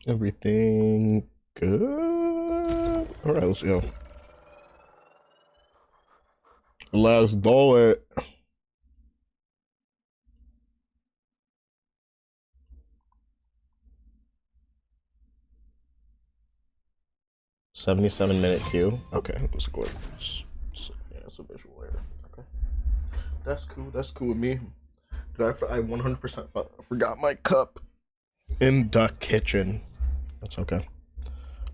Everything good? Alright, let's go. Let's do it. $77-minute queue. Okay, let's go. Yeah, it's a visual error. Okay, that's cool. That's cool with me. I 100% forgot my cup in the kitchen. That's okay.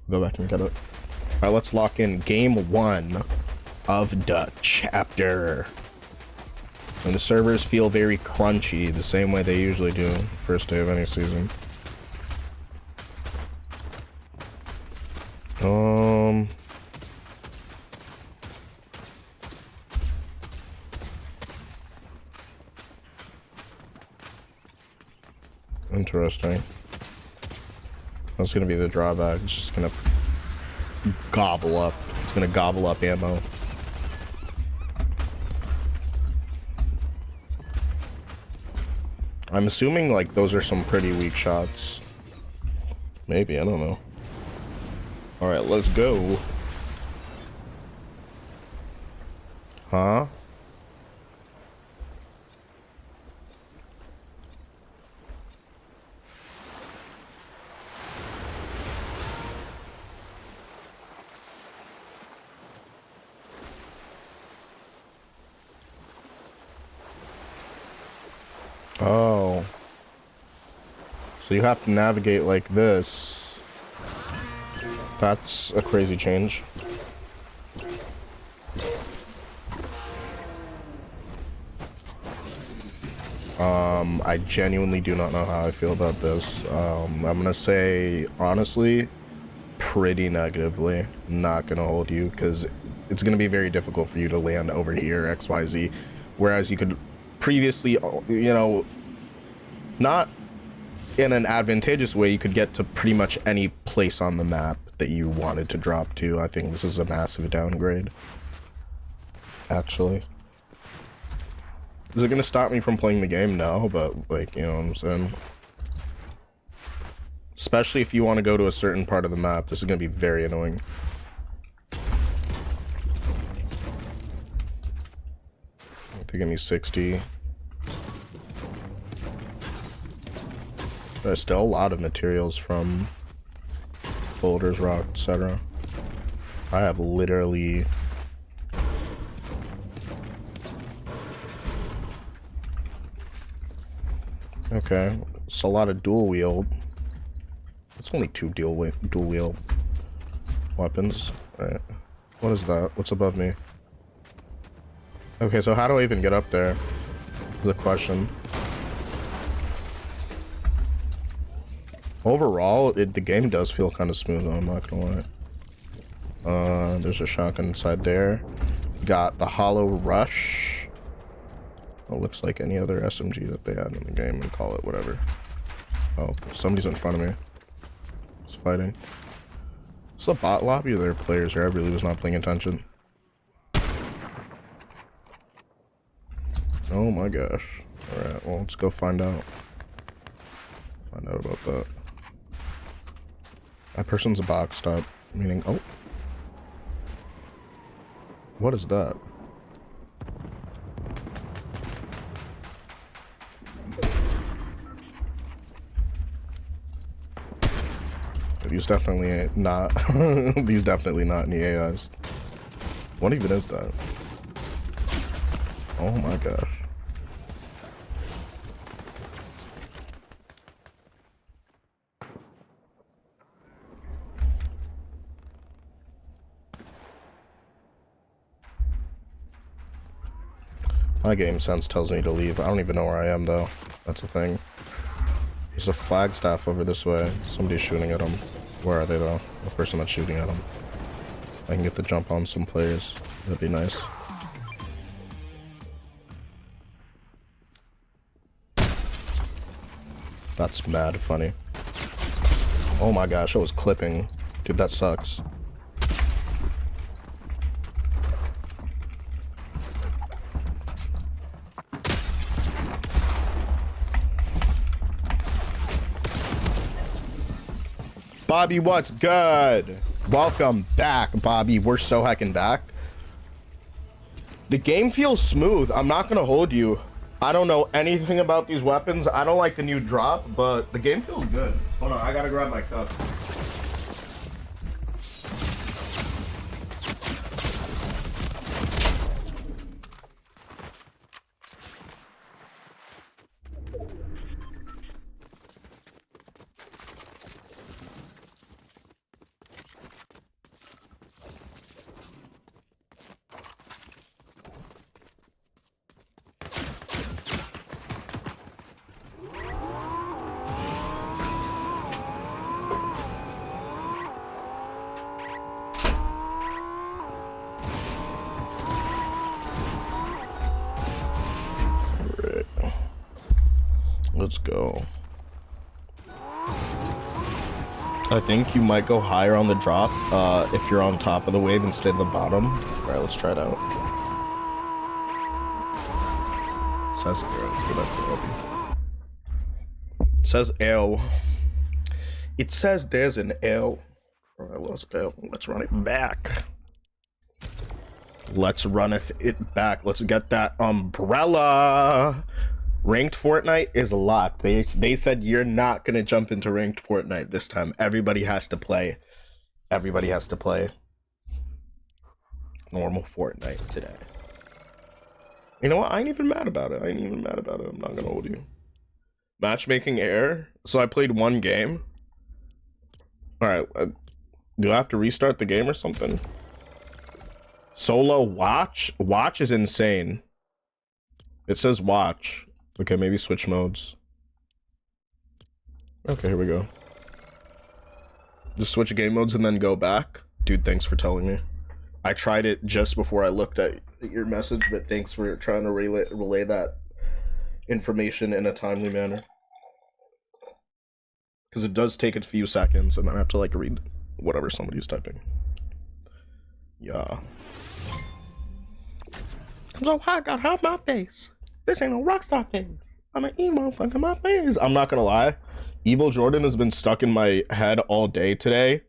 Go back and get it. All right, let's lock in game 1 of the chapter. And the servers feel very crunchy, the same way they usually do first day of any season. Interesting. That's gonna be the drawback. It's just gonna gobble up. It's gonna gobble up ammo. I'm assuming like those are some pretty weak shots. Maybe, I don't know. Alright, let's go. Huh? Oh. So you have to navigate like this. That's a crazy change. I genuinely do not know how I feel about this. I'm gonna say, honestly, pretty negatively. Not gonna hold you, because it's gonna be very difficult for you to land over here, XYZ. Whereas you could previously, you know, not in an advantageous way, you could get to pretty much any place on the map that you wanted to drop to. I think this is a massive downgrade, actually. Is it gonna stop me from playing the game? No, but like, you know what I'm saying? Especially if you want to go to a certain part of the map, this is gonna be very annoying. They give me 60. There's still a lot of materials from boulders, rock, etc. I have literally... Okay, it's a lot of dual wield. It's only 2 dual wield weapons. Alright. What is that? What's above me? Okay, so how do I even get up there? Is the question. Overall, the game does feel kind of smooth, though, I'm not gonna lie. There's a shotgun inside there. Got the Hollow Rush. It looks like any other SMG that they had in the game, and call it whatever. Oh, somebody's in front of me. It's fighting. It's a bot lobby, or there are players here. I really was not paying attention. Oh my gosh. Alright, well, let's go find out. Find out about that. That person's a boxed up, meaning, oh. What is that? These definitely not, these definitely not any AIs. What even is that? Oh my gosh. My game sense tells me to leave. I don't even know where I am though. That's the thing. There's a flagstaff over this way. Somebody's shooting at them. Where are they though? The person that's shooting at them. I can get the jump on some players. That'd be nice. That's mad funny. Oh my gosh, I was clipping. Dude, that sucks. Bobby, what's good? Welcome back, Bobby. We're so heckin' back. The game feels smooth. I'm not gonna hold you. I don't know anything about these weapons. I don't like the new drop, but the game feels good. Hold on, I gotta grab my cup. Let's go. I think you might go higher on the drop if you're on top of the wave instead of the bottom. All right, let's try it out. Says says L. It says there's an L. All right, let's run it back. Let's runneth it back. Let's get that umbrella. Ranked Fortnite is locked. They said you're not gonna jump into ranked Fortnite this time. Everybody has to play. Everybody has to play normal Fortnite today. You know what? I ain't even mad about it. I'm not gonna hold you. Matchmaking error. So I played one game. All right. Do I have to restart the game or something? Solo watch. Watch is insane. It says watch. Okay, maybe switch modes. Okay, here we go. Just switch game modes and then go back. Dude, thanks for telling me. I tried it just before I looked at your message, but thanks for trying to relay that information in a timely manner. Because it does take a few seconds, and then I have to, like, read whatever somebody's typing. Yeah. I'm so hot, got hot my face. This ain't no rockstar thing. I'm an emo fuck in my face. I'm not gonna lie. Evil Jordan has been stuck in my head all day today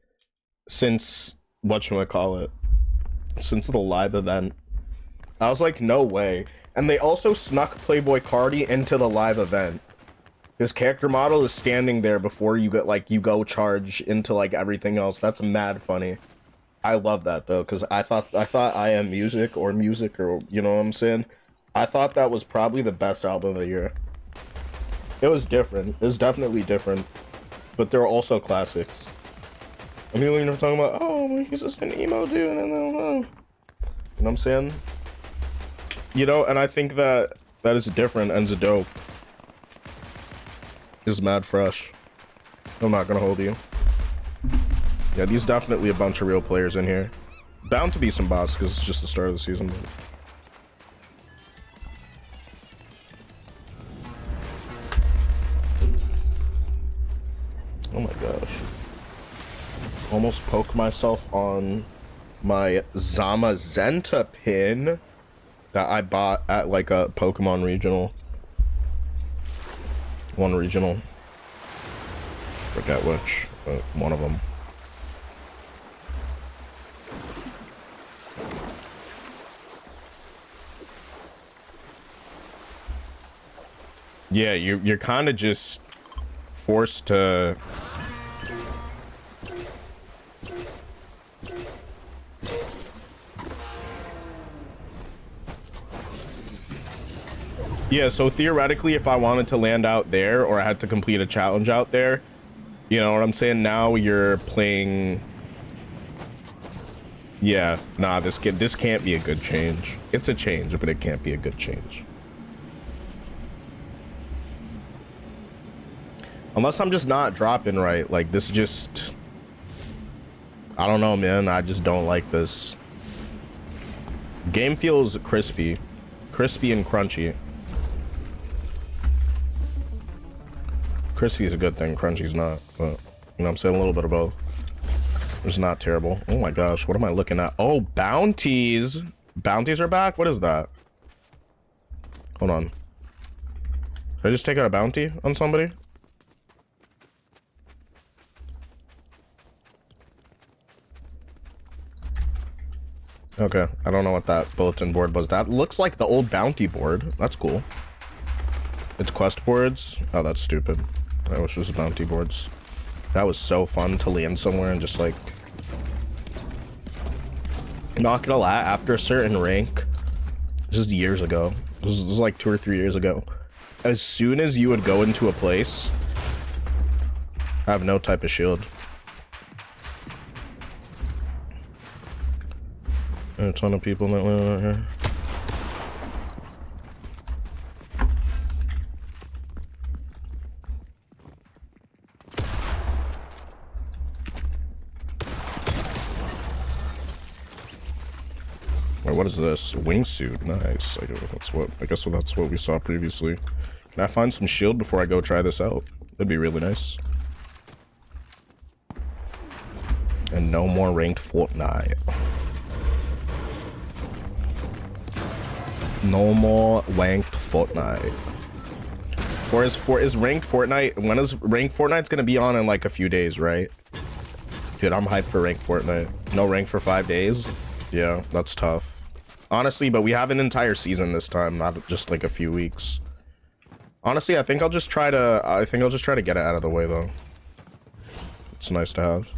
since, whatchamacallit, since the live event. I was like, no way. And they also snuck Playboy Cardi into the live event. His character model is standing there before you get, like, you go charge into, like, everything else. That's mad funny. I love that, though, because I thought I Am Music, or you know what I'm saying? I thought that was probably the best album of the year. It was different. It was definitely different. But they're also classics. I mean, when you're talking about, oh, he's just an emo dude, you know what I'm saying? You know, and I think that is different and it's dope. It's mad fresh. I'm not gonna hold you. Yeah, there's definitely a bunch of real players in here. Bound to be some bots because it's just the start of the season. But... oh my gosh. Almost poked myself on my Zamazenta pin that I bought at like a Pokemon regional. One regional. Forget which, but one of them. Yeah, you're kind of just forced to yeah, so theoretically if I wanted to land out there or I had to complete a challenge out there, you know what I'm saying? Now you're playing. Yeah, nah, this can't be a good change. It's a change, but it can't be a good change. Unless I'm just not dropping right. Like, this just... I don't know, man. I just don't like this. Game feels crispy. Crispy and crunchy. Crispy is a good thing. Crunchy's not. But, you know what I'm saying? A little bit of both. It's not terrible. Oh my gosh. What am I looking at? Oh, bounties. Bounties are back? What is that? Hold on. Did I just take out a bounty on somebody? Okay, I don't know what that bulletin board was. That looks like the old bounty board. That's cool. It's quest boards. Oh, that's stupid. That was just bounty boards. That was so fun to land somewhere and just like... Not gonna lie, after a certain rank, this is years ago. This is like 2 or 3 years ago. As soon as you would go into a place, I have no type of shield. There are a ton of people that live out here. Wait, what is this? Wingsuit. Nice. I guess that's what we saw previously. Can I find some shield before I go try this out? That'd be really nice. And no more ranked Fortnite. No more ranked Fortnite. Or is ranked Fortnite? When is ranked Fortnite's gonna be on in like a few days, right? Dude, I'm hyped for ranked Fortnite. No rank for 5 days. Yeah, that's tough. Honestly, but we have an entire season this time, not just like a few weeks. Honestly, I think I'll just try to get it out of the way though. It's nice to have.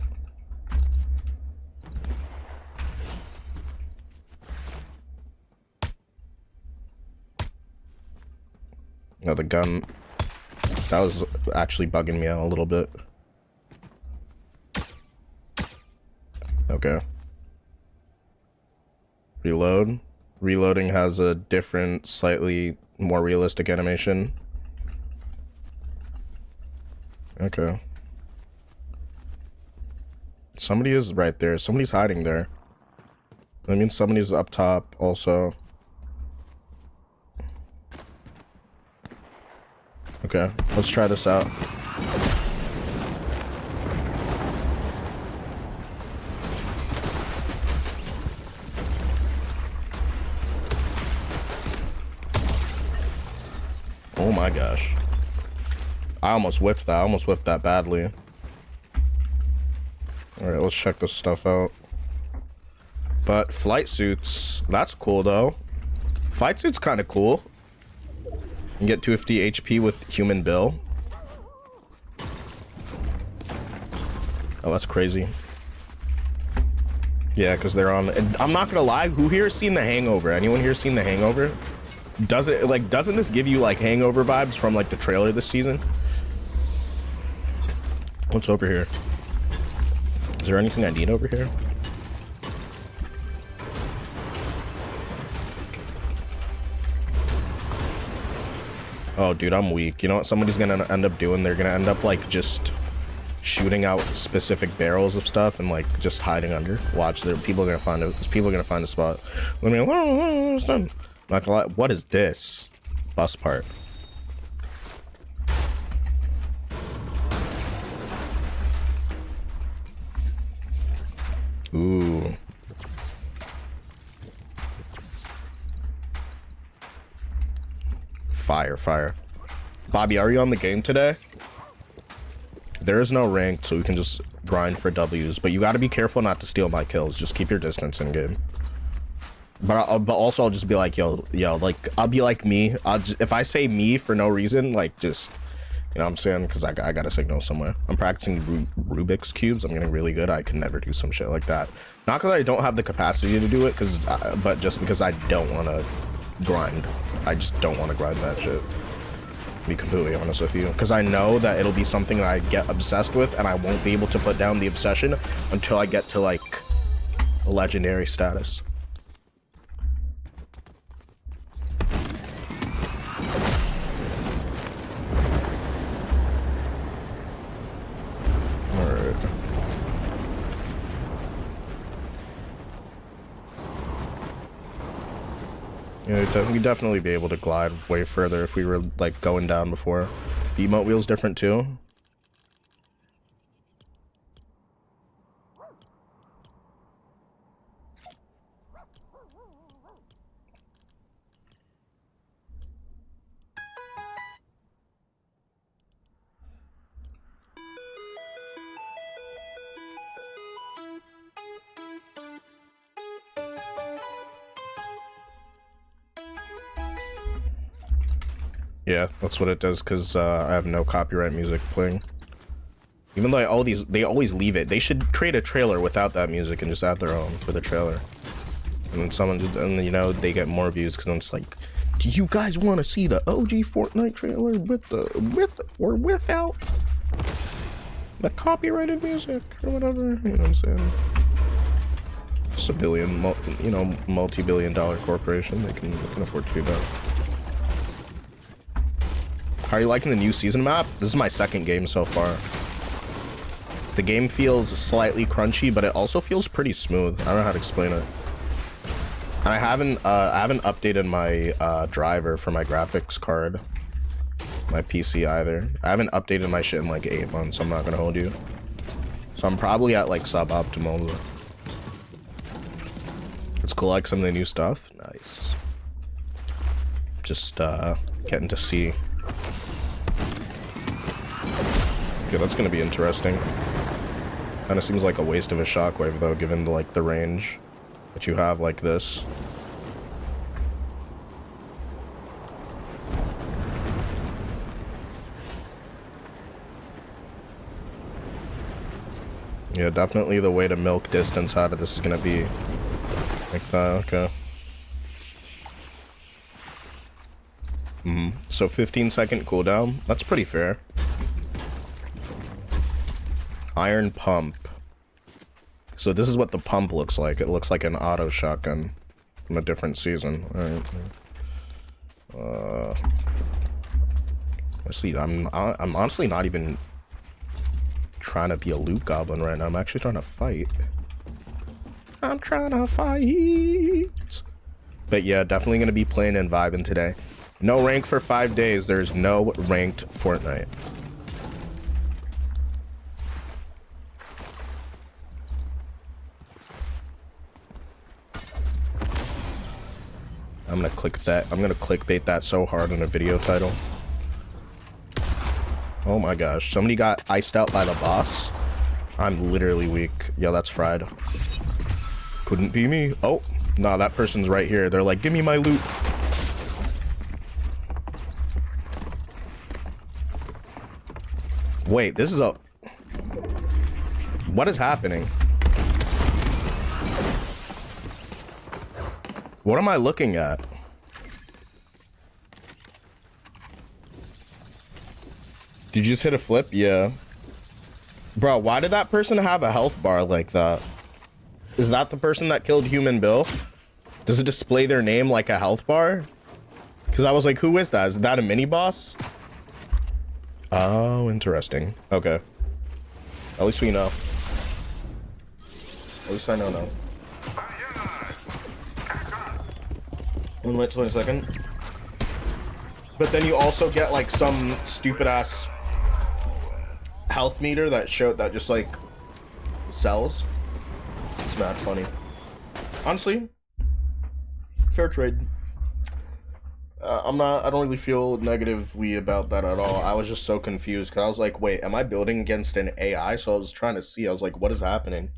No, the gun, that was actually bugging me out a little bit. Okay. Reload. Reloading has a different, slightly more realistic animation. Okay. Somebody is right there. Somebody's hiding there. That means somebody's up top also. Okay, let's try this out. Oh my gosh. I almost whiffed that. I almost whiffed that badly. Alright, let's check this stuff out. But flight suits, that's cool though. Flight suits kind of cool. You get 250 HP with human bill. Oh, that's crazy. Yeah, because they're on... I'm not gonna lie, who here has seen The Hangover? Anyone here seen The Hangover? Doesn't this give you like Hangover vibes from like the trailer this season? What's over here? Is there anything I need over here? Oh, dude, I'm weak. You know what somebody's gonna end up doing? They're gonna end up like just shooting out specific barrels of stuff and like just hiding under. Watch, people are gonna find it. People are gonna find a spot. Let me. Not gonna lie. What is this? Bus part. Ooh. Fire, fire. Bobby, are you on the game today? There is no rank, so we can just grind for W's, but you gotta be careful not to steal my kills. Just keep your distance in game. But also I'll just be like, yo, like, I'll be like me. If I say me for no reason, like, just, you know what I'm saying? Because I got a signal somewhere. I'm practicing Rubik's Cubes. I'm getting really good. I can never do some shit like that. Not because I don't have the capacity to do it, but just because I don't want to grind. I just don't want to grind that shit. To be completely honest with you. Because I know that it'll be something that I get obsessed with, and I won't be able to put down the obsession until I get to, like, a legendary status. Yeah, we'd definitely be able to glide way further if we were, like, going down before. The emote wheel's different, too. Yeah, that's what it does, because I have no copyright music playing. Even though all these, they always leave it. They should create a trailer without that music and just add their own for the trailer. And then someone just, and you know, they get more views because then it's like, do you guys want to see the OG Fortnite trailer with or without the copyrighted music or whatever? You know what I'm saying? It's a billion, you know, multi-billion-dollar corporation. They can afford to do that. How are you liking the new season map? This is my second game so far. The game feels slightly crunchy, but it also feels pretty smooth. I don't know how to explain it. And I haven't updated my driver for my graphics card, my PC either. I haven't updated my shit in like 8 months. I'm not gonna hold you. So I'm probably at like suboptimal. It's cool, like some of the new stuff. Nice. Just getting to see. Okay, that's gonna be interesting. Kind of seems like a waste of a shockwave though, given the range that you have like this. Yeah, definitely the way to milk distance out of this is gonna be like that. Okay. So 15-second cooldown. That's pretty fair. Iron pump. So this is what the pump looks like. It looks like an auto shotgun from a different season. All right. Let's see. I'm honestly not even trying to be a loot goblin right now. I'm actually trying to fight. I'm trying to fight. But yeah, definitely gonna be playing and vibing today. No rank for 5 days. There's no ranked Fortnite. I'm gonna click that. I'm gonna clickbait that so hard in a video title. Oh my gosh, somebody got iced out by the boss. I'm literally weak. Yo, that's fried. Couldn't be me. Oh, no, that person's right here. They're like, give me my loot. Wait, this is a... What is happening? What am I looking at? Did you just hit a flip? Yeah. Bro, why did that person have a health bar like that? Is that the person that killed Human Bill? Does it display their name like a health bar? Because I was like, who is that? Is that a mini boss? Oh, interesting. Okay. At least we know. At least I know now. 1 minute, 20 seconds. But then you also get like some stupid ass health meter that just like sells. It's mad funny. Honestly, fair trade. I don't really feel negatively about that at all. I was just so confused because I was like, wait, am I building against an AI? So I was trying to see. I was like, what is happening?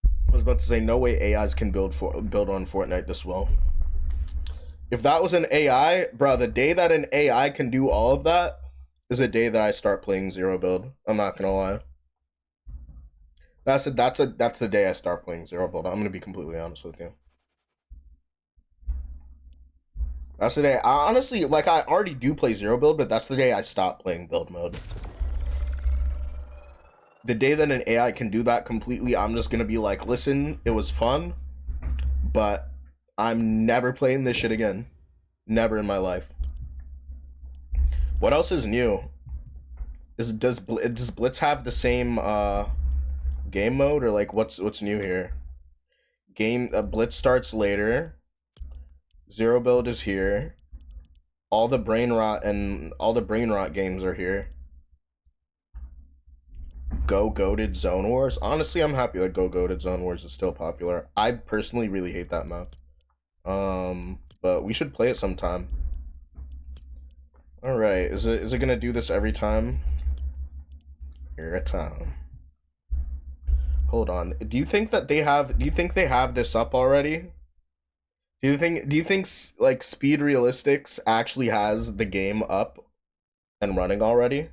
I was about to say, no way AIs can build on Fortnite this well. If that was an AI, bro, the day that an AI can do all of that is a day that I start playing zero build. I'm not gonna lie. That's the day I start playing zero build. I'm gonna be completely honest with you. That's the day. I honestly, like, I already do play zero build, but that's the day I stop playing build mode. The day that an AI can do that completely, I'm just gonna be like, listen, it was fun, but I'm never playing this shit again. Never in my life. What else is new? Does Blitz have the same game mode, or like what's new here? Blitz starts later. Zero build is here. All the brain rot games are here. Go Goated Zone Wars. Honestly, I'm happy that Go Goated Zone Wars is still popular. I personally really hate that map. But we should play it sometime. All right, is it gonna do this every time? Here a time. Hold on. Do you think they have this up already? Do Do you think like Speed Realistics actually has the game up and running already?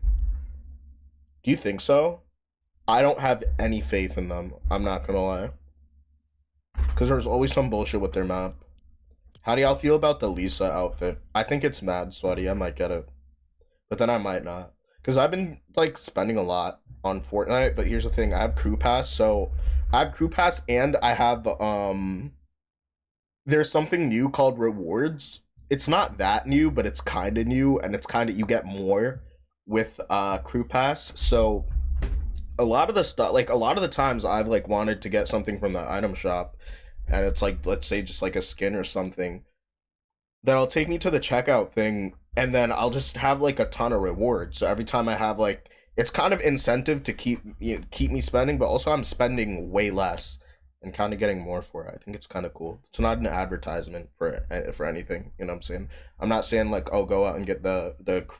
Do you think so? I don't have any faith in them. I'm not gonna lie. Because there's always some bullshit with their map. How do y'all feel about the Lisa outfit? I think it's mad sweaty. I might get it. But then I might not. Because I've been, like, spending a lot on Fortnite. But here's the thing. I have Crew Pass. So, I have Crew Pass and I have, there's something new called Rewards. It's not that new, but it's kind of new. And it's kind of, you get more with, Crew Pass. So, a lot of the stuff, like, a lot of the times I've, like, wanted to get something from the item shop. And it's like, let's say just like a skin or something, that'll take me to the checkout thing, and then I'll just have like a ton of rewards. So every time I have, like, it's kind of incentive to keep me spending, but also I'm spending way less and kind of getting more for it. I think it's kind of cool. It's not an advertisement for anything, you know what I'm saying? I'm not saying like, oh, go out and get the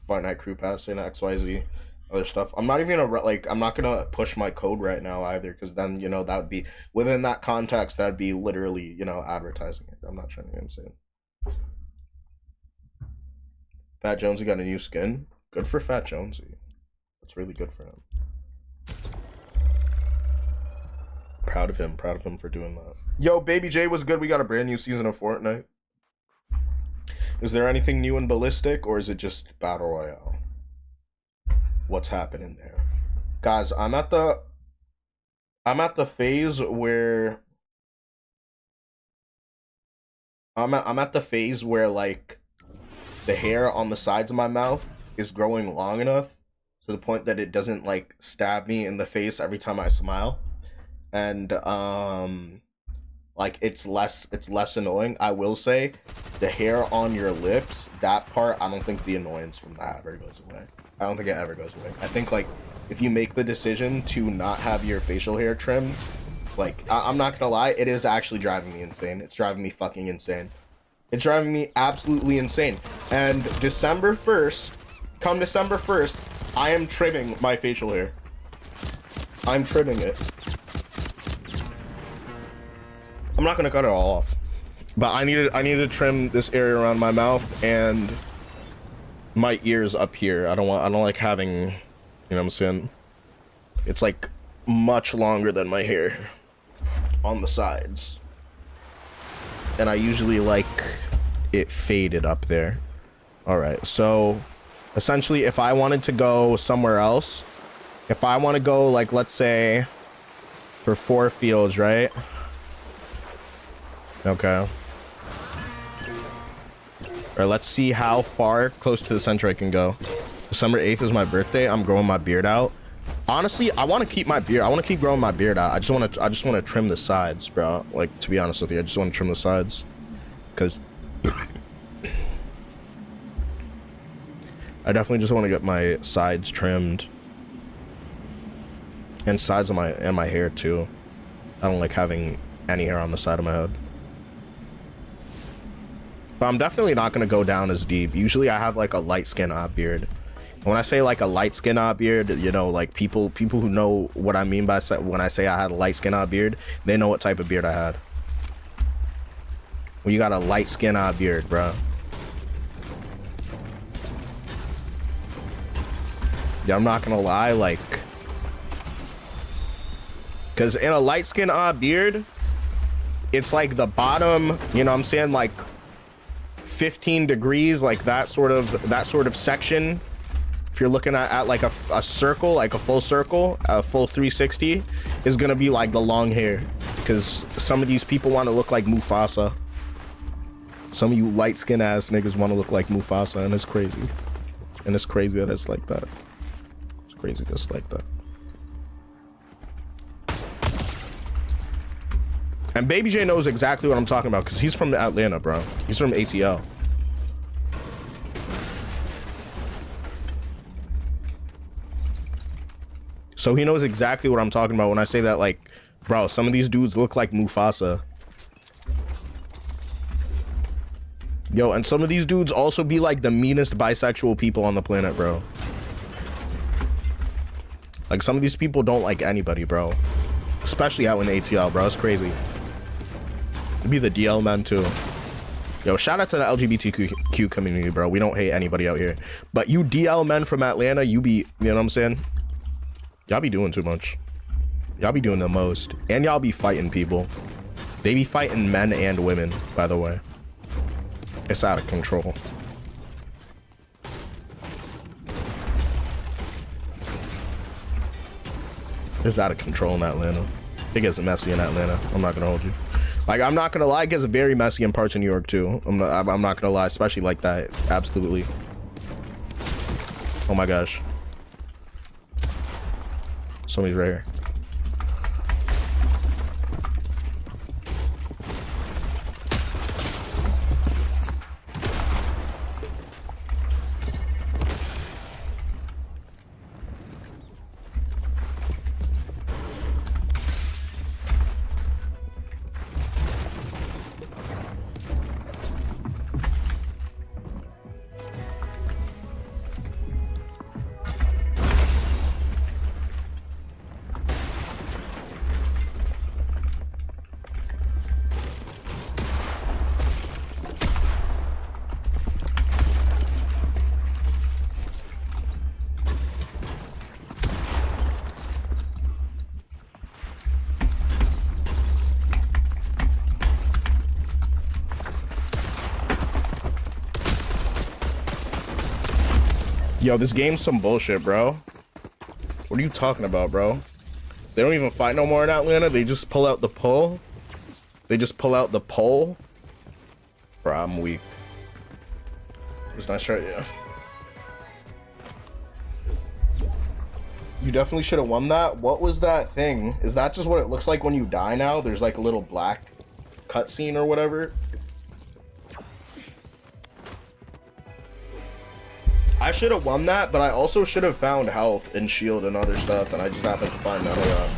Fortnite Crew Pass and XYZ other stuff. I'm not even gonna like, I'm not gonna push my code right now either, because then, you know, that would be within that context, that'd be literally, you know, advertising it. I'm not trying to, you know what I'm saying. Fat Jonesy got a new skin. Good for Fat Jonesy. That's really good for him. Proud of him for doing that. Yo, Baby J was good. We got a brand new season of Fortnite. Is there anything new in Ballistic, or is it just Battle Royale? What's happening there? Guys, I'm at the phase where I'm at the phase where, like, the hair on the sides of my mouth is growing long enough to the point that it doesn't, like, stab me in the face every time I smile. And like, it's less annoying. I will say the hair on your lips, that part, I don't think the annoyance from that ever goes away. I don't think it ever goes away. I think, like, if you make the decision to not have your facial hair trimmed, like, I'm not gonna lie, it is actually driving me insane. It's driving me fucking insane. It's driving me absolutely insane. And December 1st, come December 1st, I am trimming my facial hair. I'm trimming it. I'm not gonna cut it all off, but I need to trim this area around my mouth and my ears up here. I don't like having, you know what I'm saying? It's like much longer than my hair on the sides. And I usually like it faded up there. All right, so essentially if I wanted to go somewhere else, if I want to go, like, let's say for 4 fields, right? Okay. Or let's see how far close to the center I can go. December 8th is my birthday. I'm growing my beard out. Honestly, I want to keep my beard. I want to keep growing my beard out. I just want to trim the sides, bro. Like, to be honest with you, I just want to trim the sides, because I definitely just want to get my sides trimmed, and sides of my hair too. I don't like having any hair on the side of my head. But I'm definitely not going to go down as deep. Usually I have like a light skin beard. And when I say like a light skin beard, you know, like people who know what I mean by when I say I had a light skin beard, they know what type of beard I had. When you got a light skin beard, bro. Yeah, I'm not going to lie, like, because in a light skin beard, it's like the bottom, you know what I'm saying, like 15 degrees, like that sort of section. If you're looking at like a circle, like a full circle, a full 360, is gonna be like the long hair, because some of these people want to look like Mufasa. Some of you light-skinned ass niggas want to look like Mufasa, and it's crazy. And it's crazy that it's like that. It's crazy that it's like that. And Baby J knows exactly what I'm talking about, because he's from Atlanta, bro. He's from ATL. So he knows exactly what I'm talking about when I say that, like, bro, some of these dudes look like Mufasa. Yo, and some of these dudes also be like the meanest bisexual people on the planet, bro. Like, some of these people don't like anybody, bro. Especially out in ATL, bro. It's crazy. It'd be the DL men too. Yo, shout out to the LGBTQ community, bro. We don't hate anybody out here. But you DL men from Atlanta, you know what I'm saying? Y'all be doing too much. Y'all be doing the most. And y'all be fighting people. They be fighting men and women, by the way. It's out of control. It's out of control in Atlanta. It gets messy in Atlanta. I'm not gonna hold you. Like, I'm not gonna lie, it gets very messy in parts of New York too. I'm not gonna lie, especially like that. Absolutely. Oh my gosh. Somebody's right here. Yo, this game's some bullshit, bro. What are you talking about, bro? They don't even fight no more in Atlanta. They just pull out the pole. They just pull out the pole. Bro, I'm weak. It's not sure, yeah. You definitely should have won that. What was that thing? Is that just what it looks like when you die now? There's like a little black cutscene or whatever. I should have won that, but I also should have found health and shield and other stuff, and I just happened to find none of that.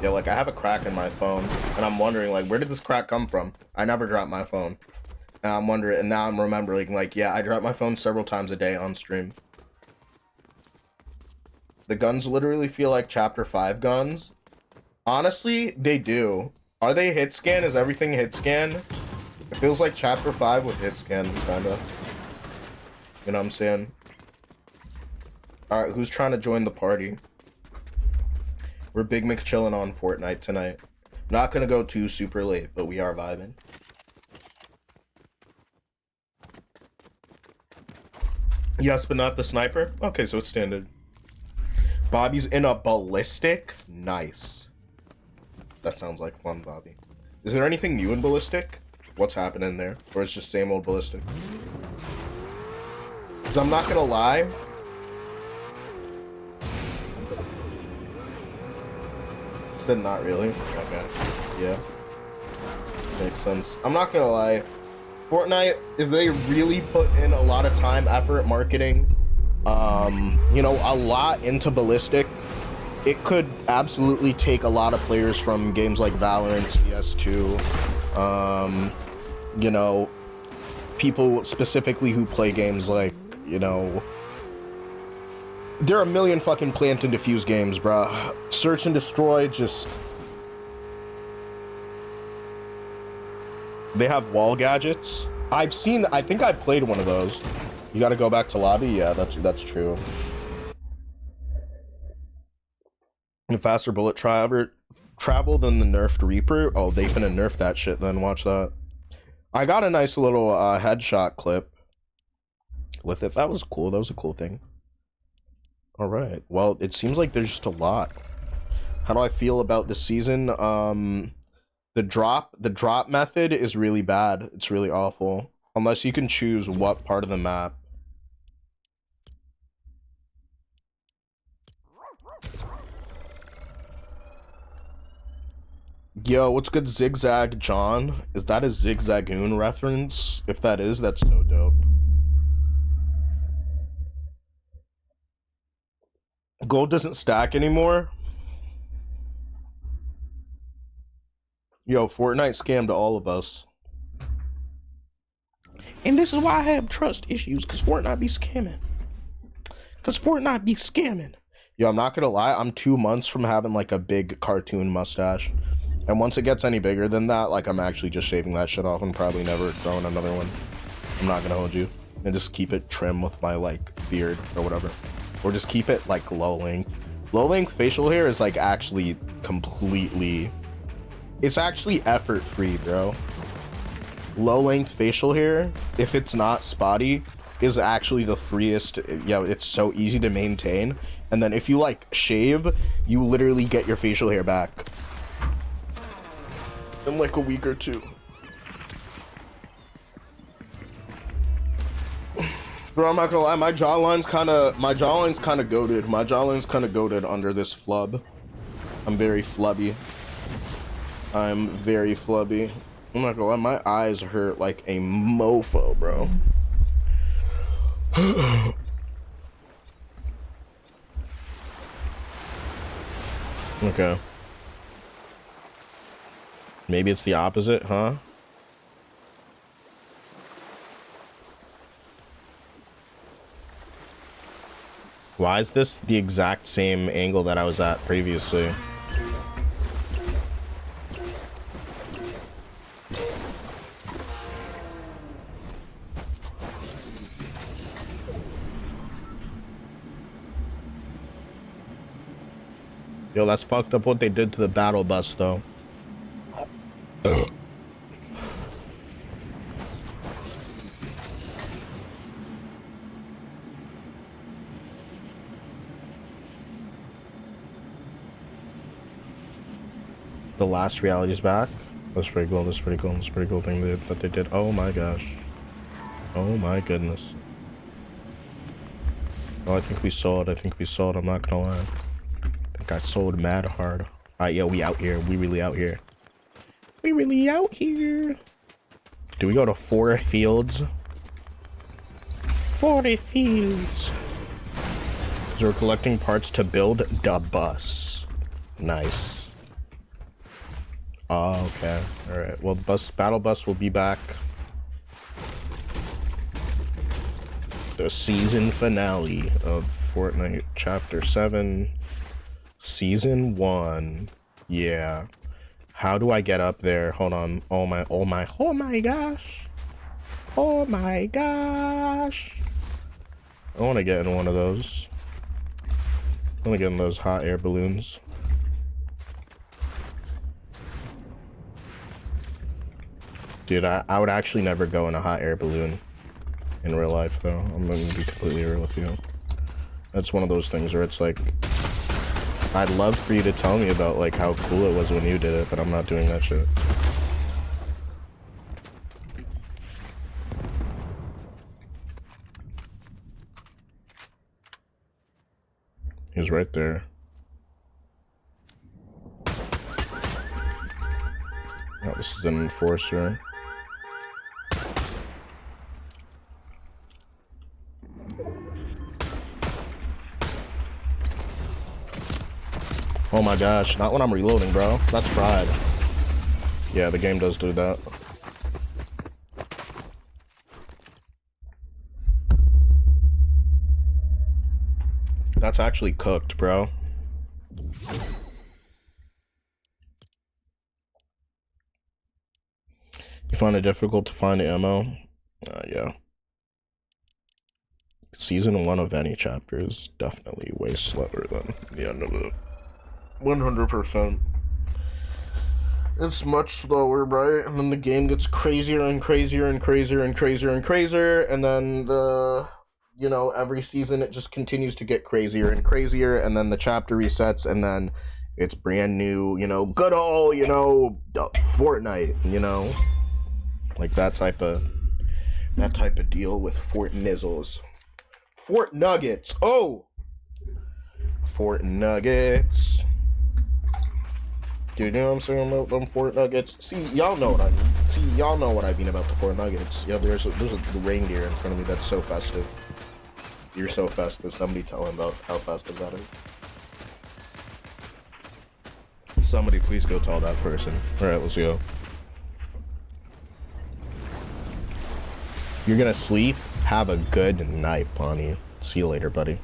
Yeah, like, I have a crack in my phone, and I'm wondering, like, where did this crack come from? I never dropped my phone. And I'm wondering, and now I'm remembering, like, yeah, I drop my phone several times a day on stream. The guns literally feel like Chapter 5 guns. Honestly, they do. Are they hit scan? Is everything hit scan? It feels like Chapter 5 with hit scan, kinda. You know what I'm saying? Alright, who's trying to join the party? We're Big Mick chilling on Fortnite tonight. Not gonna go too super late, but we are vibing. Yes, but not the sniper? Okay, so it's standard. Bobby's in a ballistic? Nice. That sounds like fun, Bobby. Is there anything new in ballistic? What's happening there? Or it's just same old ballistic? Because I'm not gonna lie. Said not really. Okay. Yeah. Makes sense. I'm not gonna lie. Fortnite, if they really put in a lot of time, effort, marketing, you know, a lot into ballistic, it could absolutely take a lot of players from games like Valorant, CS2, you know, people specifically who play games like, you know, there are a million fucking plant and defuse games, bruh. Search and destroy, just... They have wall gadgets. I think I played one of those. You gotta go back to lobby? Yeah, that's true. A faster bullet travel than the nerfed Reaper? Oh, they finna nerf that shit then, watch that. I got a nice little headshot clip with it. That was cool. That was a cool thing. All right. Well, it seems like there's just a lot. How do I feel about this season? The drop method is really bad. It's really awful. Unless you can choose what part of the map. Yo, what's good, Zigzag John? Is that a Zigzagoon reference? If that is, that's so dope. Gold doesn't stack anymore? Yo, Fortnite scammed all of us. And this is why I have trust issues, because Fortnite be scamming. Yo, I'm not gonna lie, I'm 2 months from having like a big cartoon mustache. And once it gets any bigger than that, like, I'm actually just shaving that shit off and probably never growing another one. I'm not gonna hold you. And just keep it trim with my, like, beard or whatever. Or just keep it, like, low length. Low length facial hair is, like, actually completely... It's actually effort-free, bro. Low length facial hair, if it's not spotty, is actually the freest. Yeah, it's so easy to maintain. And then if you, like, shave, you literally get your facial hair back in like a week or two. Bro, I'm not gonna lie, my jawline's kind of goated. My jawline's kind of goated under this flub. I'm very flubby. I'm very flubby. I'm not gonna lie, my eyes hurt like a mofo, bro. Okay. Maybe it's the opposite, huh? Why is this the exact same angle that I was at previously? Yo, that's fucked up what they did to the battle bus, though. The last reality's back. That's pretty cool. That's pretty cool. That's a pretty cool thing that they did. Oh my gosh. Oh my goodness. Oh, I think we sold. I think we sold. I'm not gonna lie. I think I sold mad hard. Alright, yo, we out here. We really out here. We really out here. Do we go to 4 fields? 40 fields. So we're collecting parts to build the bus. Nice. Oh, okay. Alright. Well, battle bus will be back. The season finale of Fortnite Chapter 7. Season 1. Yeah. How do I get up there? Hold on. Oh my gosh. Oh my gosh. I want to get in one of those. I want to get in those hot air balloons. Dude, I would actually never go in a hot air balloon in real life, though. I'm gonna be completely real with you. That's one of those things where it's like, I'd love for you to tell me about, like, how cool it was when you did it, but I'm not doing that shit. He's right there. Oh, this is an enforcer. Oh my gosh, not when I'm reloading, bro. That's fried. Yeah, the game does do that. That's actually cooked, bro. You find it difficult to find ammo? Yeah. Season 1 of any chapter is definitely way slower than the end of it. 100%. It's much slower, right? And then the game gets crazier and crazier and crazier and crazier and crazier, and then the, you know, every season it just continues to get crazier and crazier, and then the chapter resets, and then it's brand new, you know, good old, you know, Fortnite, you know, like that type of deal with Fort Nizzles. Fort Nuggets. Oh, Fort Nuggets. Dude, you know what I'm saying about them Fort Nuggets? See, y'all know what I mean. See, y'all know what I mean about the Fort Nuggets. Yeah, there's a reindeer in front of me that's so festive. You're so festive. Somebody tell him about how festive that is. Somebody please go tell that person. Alright, let's go. You're gonna sleep? Have a good night, Bonnie. See you later, buddy.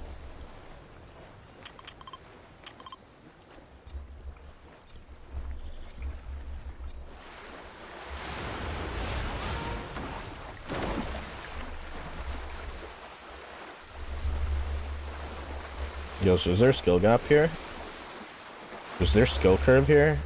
Yo, so is there a skill gap here? Is there skill curve here?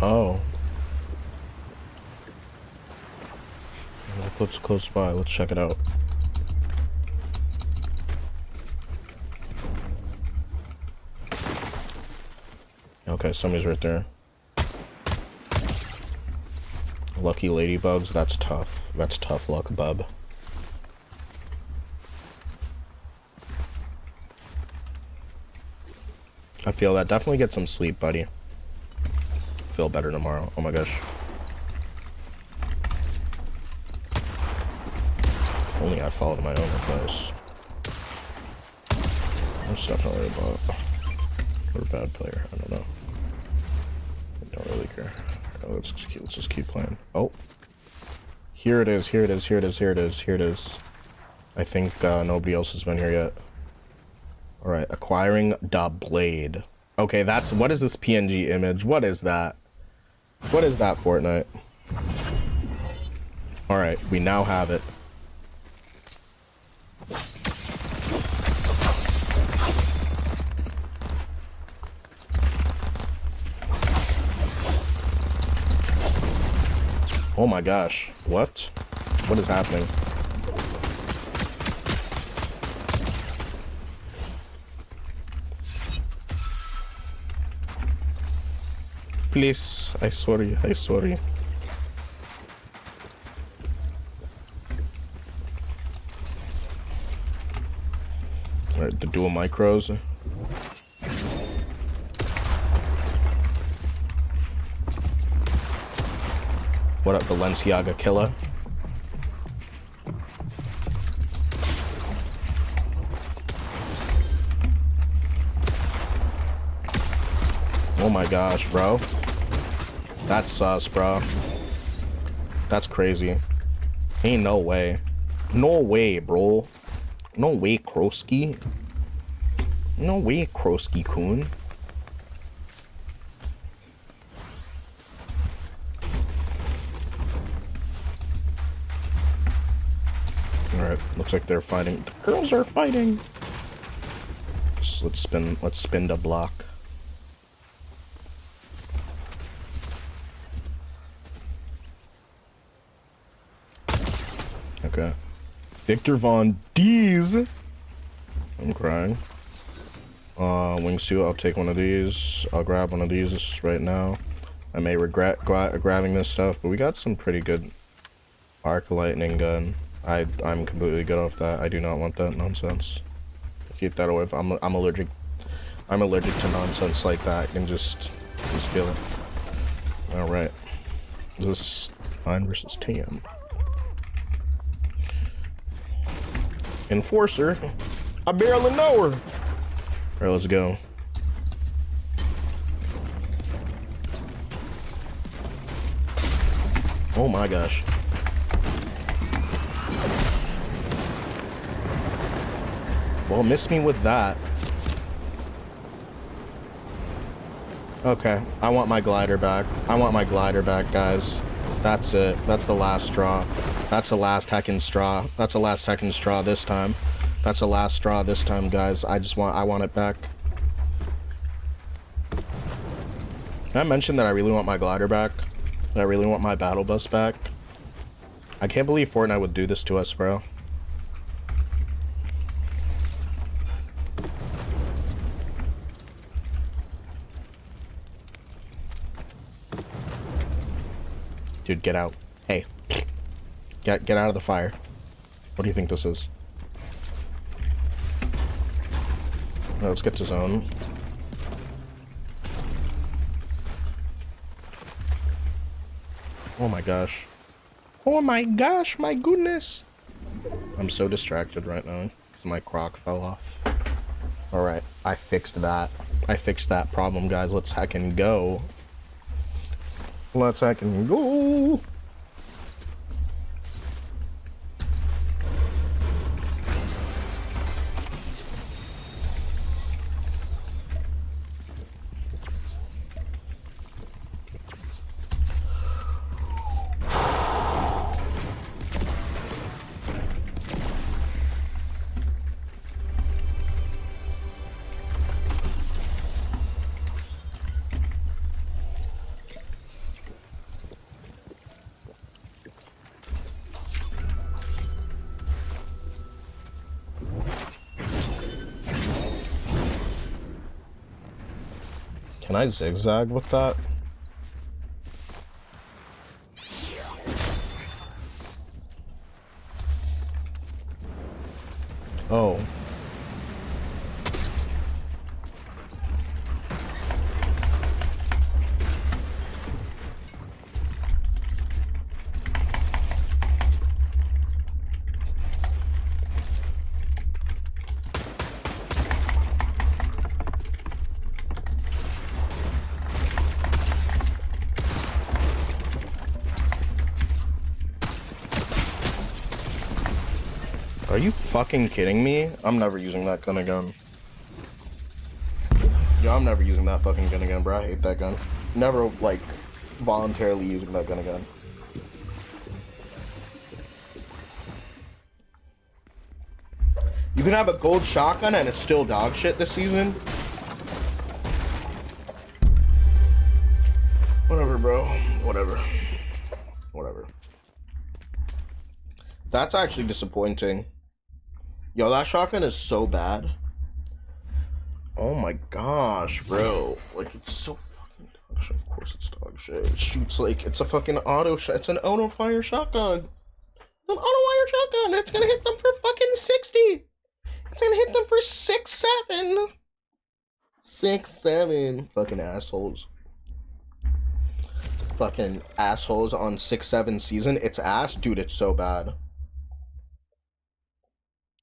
Oh. What's close by? Let's check it out. Okay, somebody's right there. Lucky ladybugs, that's tough. That's tough luck, bub. I feel that. Definitely get some sleep, buddy. Feel better tomorrow. Oh my gosh. If only I followed my own advice. That's definitely about or a bad player. I don't know. I don't really care. Let's just keep playing. Oh, here it is. Here it is. Here it is. Here it is. Here it is. I think nobody else has been here yet. All right, acquiring the blade. Okay, that's what is this PNG image? What is that? What is that, Fortnite? All right, we now have it. Oh my gosh, what? What is happening? Please, I sorry. Alright, the dual micros. What up, Balenciaga killer? Oh my gosh, bro. That's sus, bro. That's crazy. Ain't no way. No way, bro. No way, Kroski. No way, Kroski-kun. Alright, looks like they're fighting. The girls are fighting. So let's spin the block. Okay. Victor Von D's. I'm crying. Wingsuit, I'll take one of these. I'll grab one of these right now. I may regret grabbing this stuff, but we got some pretty good arc lightning gun. I'm completely good off that. I do not want that nonsense. Keep that away. I'm allergic. I'm allergic to nonsense like that. I can just feel it. All right. This is 9 versus 10. Enforcer. I barely know her. All right, let's go. Oh my gosh. Well, miss me with that. Okay, I want my glider back. I want my glider back, guys. That's it. That's the last straw. That's the last Heccin straw. That's the last Heccin straw this time. That's the last straw this time, guys. I want it back. Can I mention that I really want my glider back? That I really want my battle bus back? I can't believe Fortnite would do this to us, bro. Dude, get out. Hey, get out of the fire. What do you think this is? Right, let's get to zone. Oh my gosh. Oh my gosh, my goodness. I'm so distracted right now because my croc fell off. Alright, I fixed that. I fixed that problem, guys. Let's heckin' go. Let's heckin' go. Can I zigzag with that? Oh. Are you fucking kidding me? I'm never using that gun again. Yo, I'm never using that fucking gun again, bro. I hate that gun. Never, like, voluntarily using that gun again. You can have a gold shotgun and it's still dog shit this season? Whatever, bro. Whatever. Whatever. That's actually disappointing. Yo, that shotgun is so bad. Oh my gosh, bro. Like, it's so fucking dog shit. Of course it's dog shit. It shoots like, it's a fucking auto shot. It's an auto fire shotgun. It's an auto fire shotgun. It's gonna hit them for fucking 60. It's gonna hit them for 6-7. 6-7. Fucking assholes. Fucking assholes on 6-7 season. It's ass. Dude, it's so bad.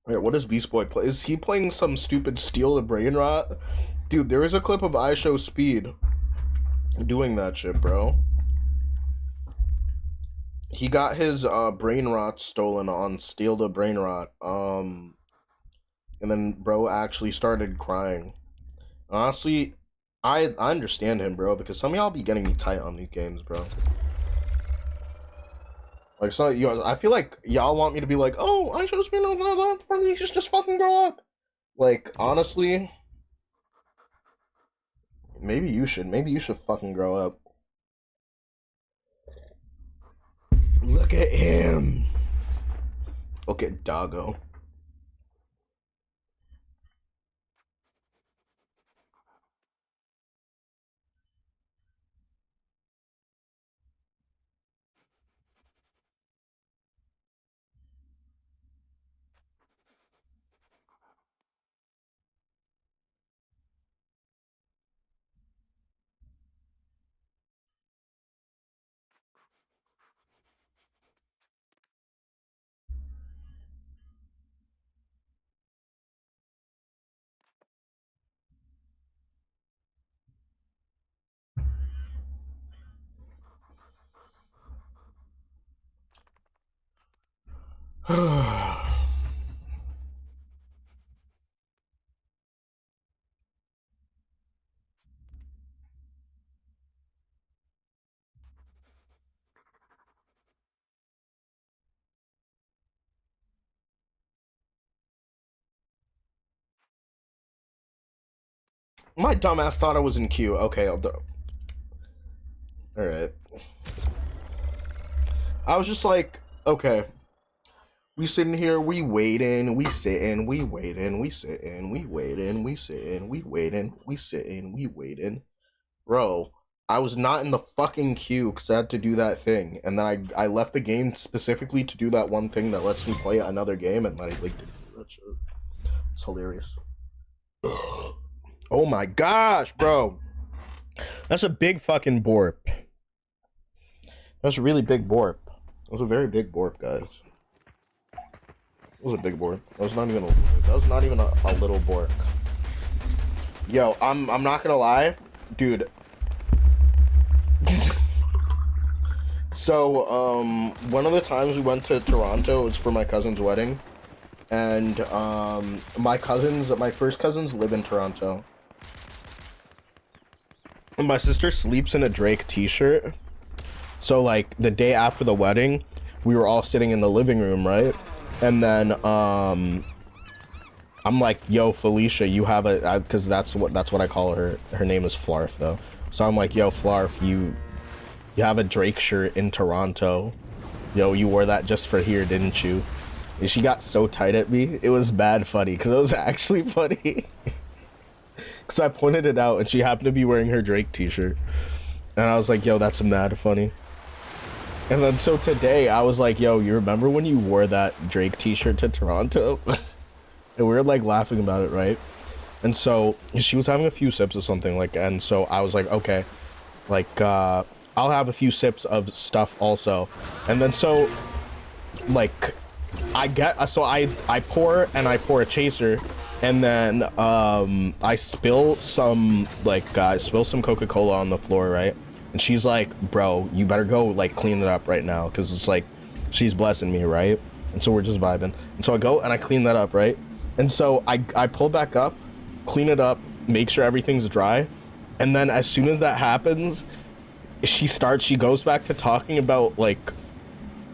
Wait, what does Beast Boy play? Is he playing some stupid Steal the Brain Rot? Dude, there is a clip of I Show Speed doing that shit, bro. He got his brain rot stolen on Steal the Brain Rot. And then bro actually started crying. Honestly, I understand him, bro, because some of y'all be getting me tight on these games, bro. Like, so, you know, I feel like y'all want me to be like, oh, I should have been on that, you should just fucking grow up. Like, honestly, maybe you should fucking grow up. Look at him. Look at Doggo. My dumbass thought I was in queue. Okay, I'll do. Alright. I was just like, okay. We sitting here, we waiting, we sitting, we waiting, we sitting, we waiting, we sitting, we waiting, we sitting, we waiting. Bro, I was not in the fucking queue because I had to do that thing, and then I left the game specifically to do that one thing that lets me play another game, and then I like that shit. It's hilarious. Oh my gosh, bro, that's a big fucking borp. That's a really big borp. It was a very big borp, guys. It was a big borp. That was not even a little bork. Yo, I'm not gonna lie, dude. So, one of the times we went to Toronto was for my cousin's wedding, and my first cousins live in Toronto. And my sister sleeps in a Drake t-shirt. So like the day after the wedding, we were all sitting in the living room, right? And then I'm like, yo, Felicia, you have a, because that's what I call her. Her name is Flarf though. So I'm like, yo, Flarf, you have a Drake shirt in Toronto. Yo, you wore that just for here, didn't you? And she got so tight at me. It was bad funny, because it was actually funny. Because I pointed it out, and she happened to be wearing her Drake t-shirt. And I was like, yo, that's mad funny. And then so today, I was like, yo, you remember when you wore that Drake t-shirt to Toronto? And we were like laughing about it, right? And so she was having a few sips of something, like, and so I was like, okay, like, I'll have a few sips of stuff also. And then so, like, I pour a chaser, and then I spill some Coca-Cola on the floor, right? And she's like, bro, you better go like clean it up right now, because it's like she's blessing me, right? And so we're just vibing. And so I go and I clean that up, right? And so I pull back up, clean it up, make sure everything's dry, and then as soon as that happens, she goes back to talking about like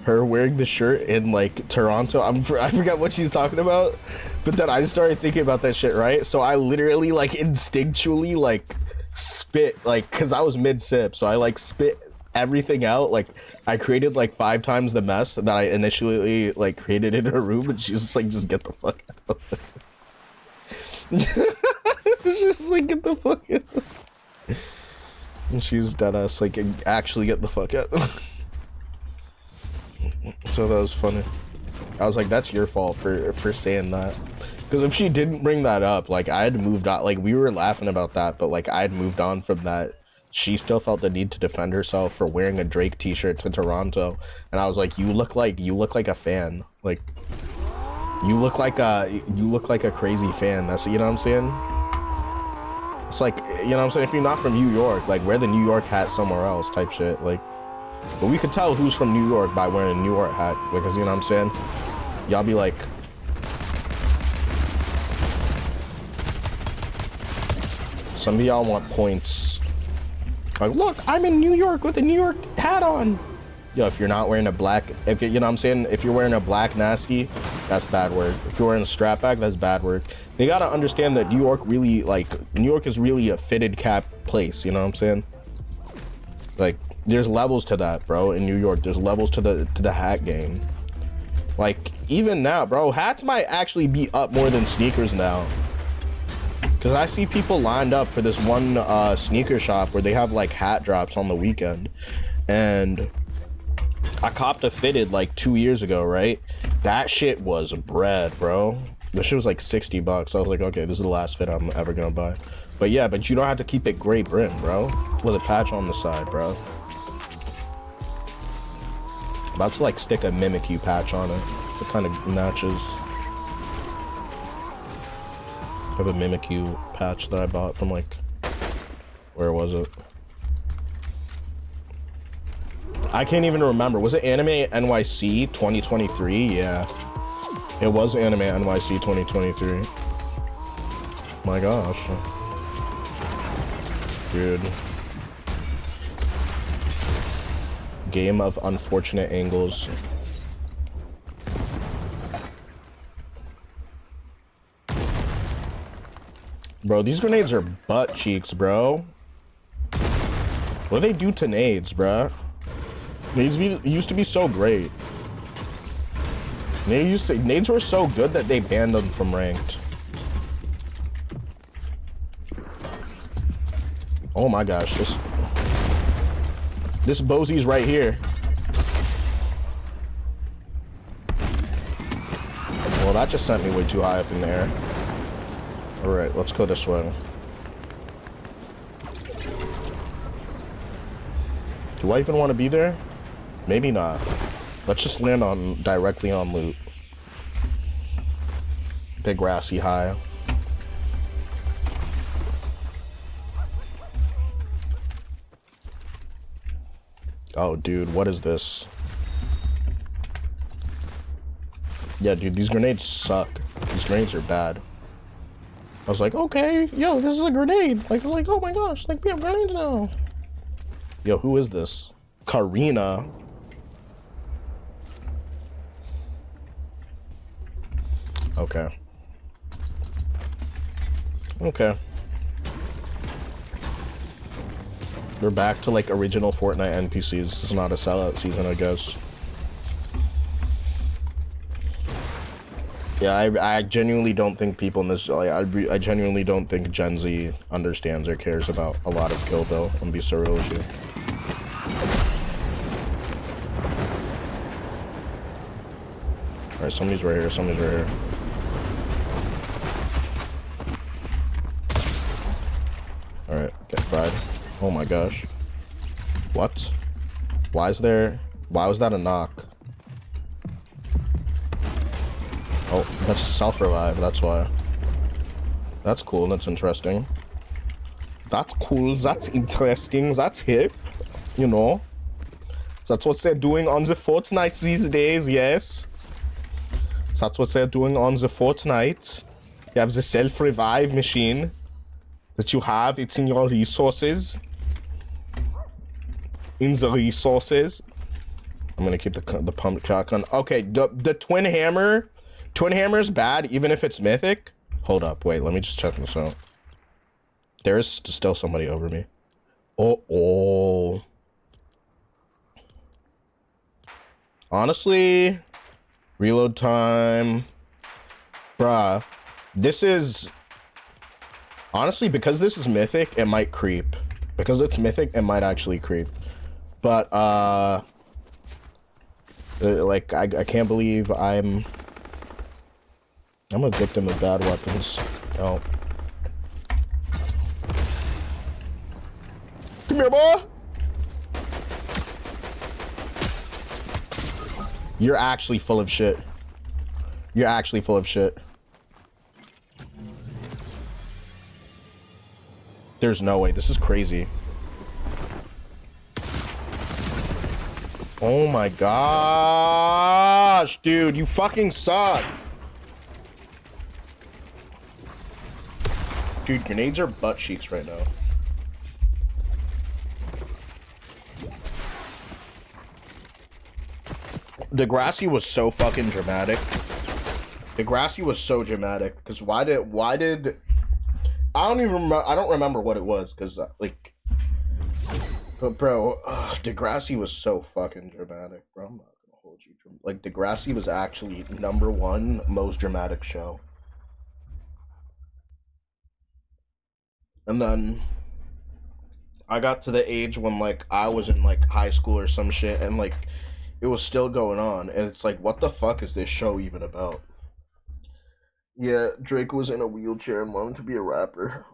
her wearing the shirt in like Toronto. I forgot what she's talking about, but then I started thinking about that shit, right? So I literally like instinctually like spit, like, because I was mid-sip, so I like spit everything out. Like I created like 5 times the mess that I initially like created in her room, and she's just like, just get the fuck out. She's like, get the fuck out. And she's deadass like, actually get the fuck out. So that was funny. I was like, that's your fault for saying that. Because if she didn't bring that up, like, I had moved on. Like, we were laughing about that, but like, I had moved on from that. She still felt the need to defend herself for wearing a Drake t-shirt to Toronto. And I was like, you look like a fan. Like, you look like a crazy fan. That's, you know what I'm saying? It's like, you know what I'm saying? If you're not from New York, like, wear the New York hat somewhere else type shit. Like, but we could tell who's from New York by wearing a New York hat, because, you know what I'm saying? Y'all be like, some of y'all want points. Like, look, I'm in New York with a New York hat on. Yo, if you're not wearing a black, if you know what I'm saying? If you're wearing a black nasty, that's bad work. If you're wearing a strap back, that's bad work. They gotta understand that New York is really a fitted cap place, you know what I'm saying? Like, there's levels to that, bro. In New York, there's levels to the hat game. Like, even now, bro, hats might actually be up more than sneakers now. Because I see people lined up for this one sneaker shop where they have like hat drops on the weekend. And I copped a fitted like 2 years ago, right? That shit was bread, bro. That shit was like 60 bucks. I was like, okay, this is the last fit I'm ever gonna buy. But yeah, but you don't have to keep it gray brim, bro. With a patch on the side, bro. About to like stick a Mimikyu patch on it. It kind of matches. I have a Mimikyu patch that I bought from like, where was it? I can't even remember. Was it Anime NYC 2023? Yeah. It was Anime NYC 2023. My gosh. Dude. Game of unfortunate angles. Bro, these grenades are butt cheeks, bro. What do they do to nades, bro? Nades used to be so great. Nades were so good that they banned them from ranked. Oh my gosh, this. This Bosie's right here. Well, that just sent me way too high up in the air. Alright, let's go this way. Do I even want to be there? Maybe not. Let's just land on directly on loot. The grassy high. Oh, dude, what is this? Yeah, dude, these grenades suck. These grenades are bad. I was like, okay, yo, this is a grenade. Like, oh my gosh, like, we have grenades now. Yo, who is this? Karina. Okay. Okay. We're back to, like, original Fortnite NPCs. This is not a sellout season, I guess. Yeah, I genuinely don't think people in this, like, I genuinely don't think Gen Z understands or cares about a lot of Kill Bill, and be so real with you. Alright, somebody's right here, somebody's right here. Alright, get fried. Oh my gosh. What? Why was that a knock? Oh, that's self-revive, that's why. That's cool, that's interesting. That's cool, that's interesting, that's hip. You know? That's what they're doing on the Fortnite these days, yes? That's what they're doing on the Fortnite. You have the self-revive machine that you have, it's in your resources. In the resources. I'm gonna keep the pump shotgun. Okay, the twin hammer. Twin hammer's bad, even if it's mythic. Hold up, wait, let me just check this out. There is still somebody over me. Oh. Honestly, reload time. Bruh, this is... Honestly, because this is mythic, it might creep. Because it's mythic, it might actually creep. But, like, I can't believe I'm a victim of bad weapons. Oh. Come here, boy! You're actually full of shit. You're actually full of shit. There's no way. This is crazy. Oh my gosh, dude, you fucking suck. Dude, grenades are butt cheeks right now. Degrassi was so fucking dramatic. Degrassi was so dramatic because why did I don't remember what it was because like, but bro, Degrassi was so fucking dramatic, bro. I'm not gonna hold you. Like, Degrassi was actually #1 most dramatic show. And then I got to the age when, like, I was in, like, high school or some shit, and, like, it was still going on, and it's like, what the fuck is this show even about? Yeah, Drake was in a wheelchair and wanted to be a rapper.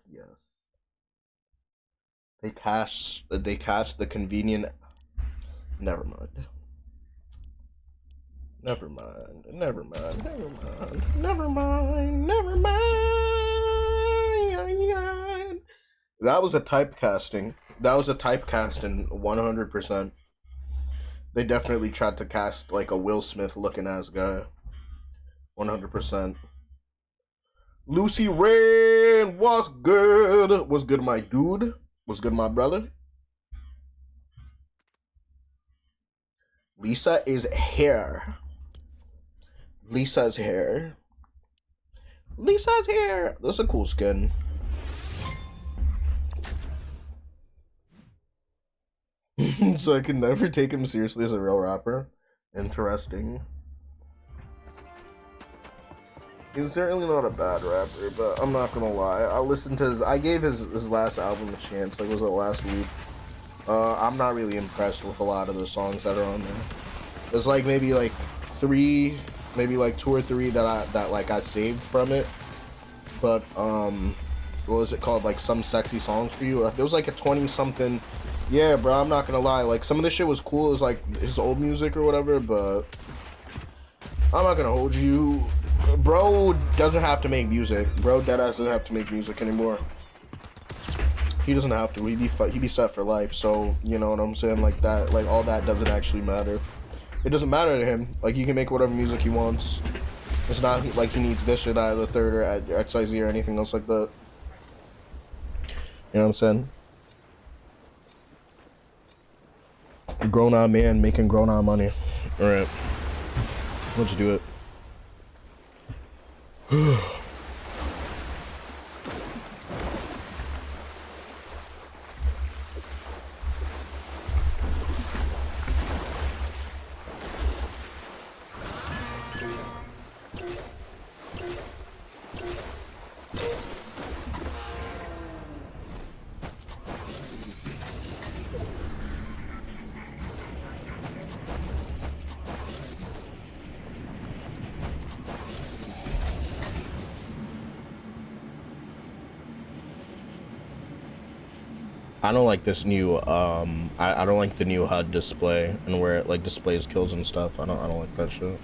Yes. They cast the convenient... Never mind. Never mind. Never mind. Never mind. Never mind. Never mind. That was a typecasting. That was a typecasting 100%. They definitely tried to cast like a Will Smith looking ass guy. 100%. Lucy Rain, what's good? What's good, my dude? What's good, my brother? Lisa is here. Lisa's here. Lisa's here. That's a cool skin. So I can never take him seriously as a real rapper. Interesting. He's certainly not a bad rapper, but I'm not gonna lie. I listened to I gave his last album a chance. Like, was it last week? I'm not really impressed with a lot of the songs that are on there. There's like maybe like three, maybe like two or three that I saved from it. But what was it called? Like some sexy songs for you. There was like a 20 something. Yeah, bro. I'm not gonna lie. Like some of this shit was cool. It was like his old music or whatever. But I'm not gonna hold you. Bro doesn't have to make music. Bro deadass doesn't have to make music anymore. He doesn't have to. He'd be set for life. So you know what I'm saying? Like that. Like all that doesn't actually matter. It doesn't matter to him. Like he can make whatever music he wants. It's not like he needs this or that or the third or XYZ or anything else like that. You know what I'm saying? Grown on man making grown on money. All right, let's do it. I don't like this new I don't like the new HUD display and where it like displays kills and stuff. I don't like that shit.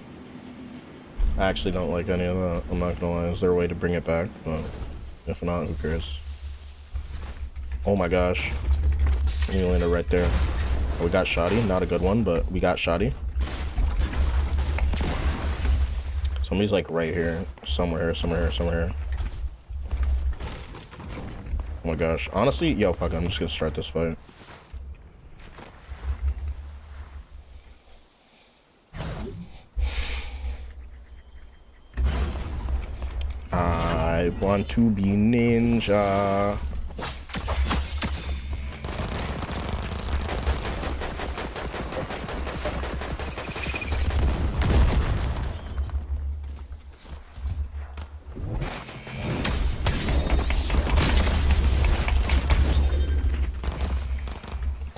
I actually don't like any of that. I'm not gonna lie. Is there a way to bring it back? But if not, who cares? Oh my gosh. You landed right there. We got shoddy, not a good one, but we got shoddy. Somebody's like right here. Somewhere here, somewhere here, somewhere here. Oh my gosh. Honestly, yo, fuck it. I'm just gonna start this fight. I want to be ninja.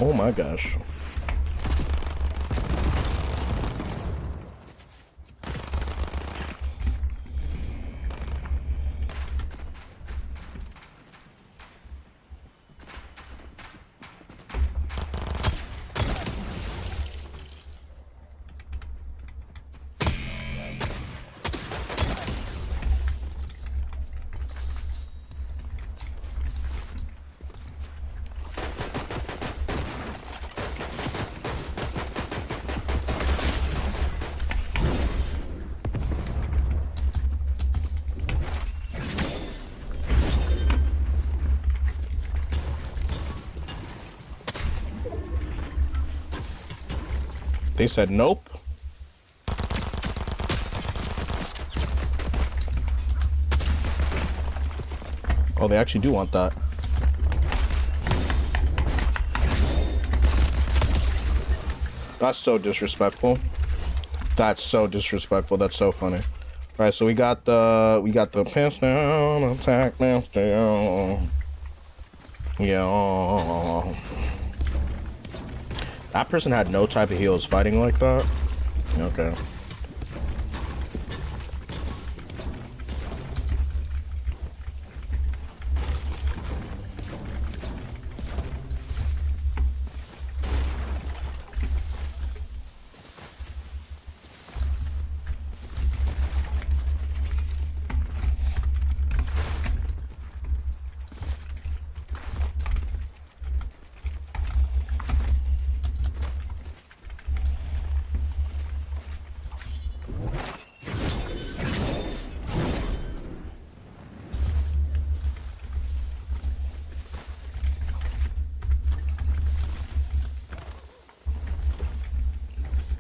Oh my gosh. They said nope. Oh, they actually do want that. That's so disrespectful. That's so disrespectful. That's so funny. All right, so we got the pants down, attack pants down. Yeah. That person had no type of heals fighting like that. Okay.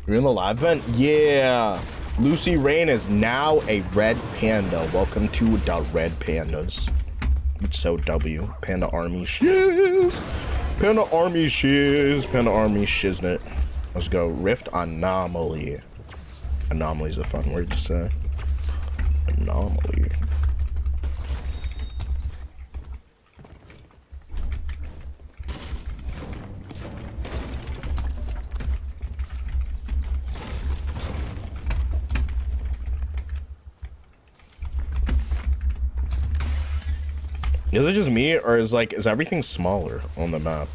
You're in the live event? Yeah. Lucy Rain is now a Red Panda. Welcome to the Red Pandas. It's so W. Panda Army shiz. Panda Army shiz. Panda Army shiznit. Let's go. Rift Anomaly. Anomaly is a fun word to say. Anomaly. Is it just me, or is everything smaller on the map?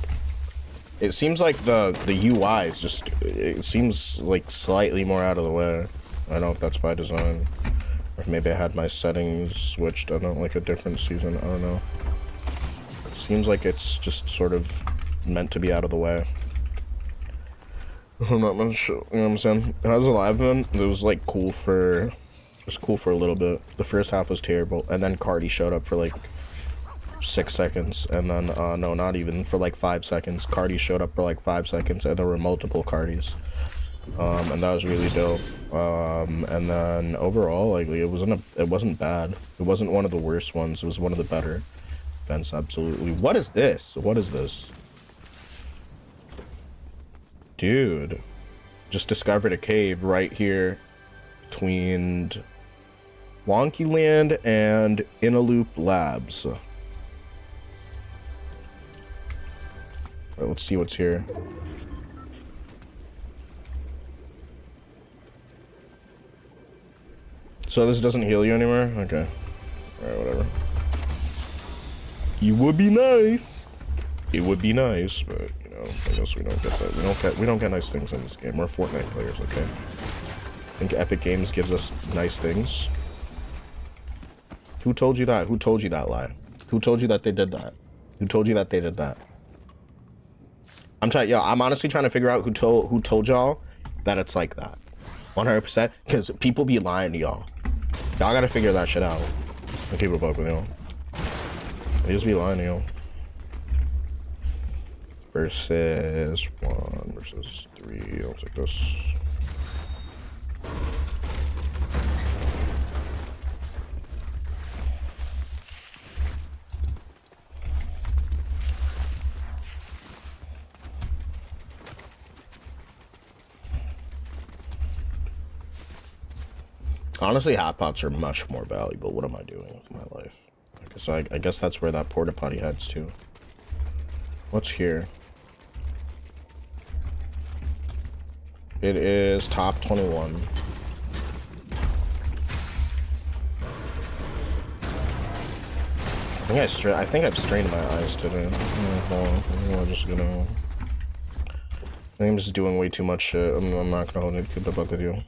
It seems like the UI is just, it seems like slightly more out of the way. I don't know if that's by design, or maybe I had my settings switched. I don't like a different season. I don't know. It seems like it's just sort of meant to be out of the way. I'm not much, you know what I'm saying? When I was alive then, it was like cool for, it was cool for a little bit. The first half was terrible, and then Cardi showed up for like 6 seconds, and then no, not even, for like 5 seconds. Cardi showed up for like 5 seconds, and there were multiple Cardis, and that was really dope. And then overall, like, it wasn't bad. It wasn't one of the worst ones. It was one of the better events. Absolutely. What is this? What is this? Dude, just discovered a cave right here between Wonky Land and Inaloop Labs. Let's see what's here. So this doesn't heal you anymore? Okay. Alright, whatever. You would be nice. It would be nice, but you know, I guess we don't get that. We don't get nice things in this game. We're Fortnite players, okay? I think Epic Games gives us nice things. Who told you that? Who told you that lie? Who told you that they did that? Who told you that they did that? I'm honestly trying to figure out who told y'all that it's like that. 100%, because people be lying to y'all. Y'all gotta figure that shit out. I'll keep it up with y'all. They just be lying to y'all. Versus 1 versus 3. I'll take this. Honestly, hot pots are much more valuable. What am I doing with my life? So I guess that's where that porta potty heads to. What's here? It is top 21. I think I've strained my eyes today. I'm just gonna. I'm just doing way too much shit. I'm not gonna hold it. Keep the buck with you.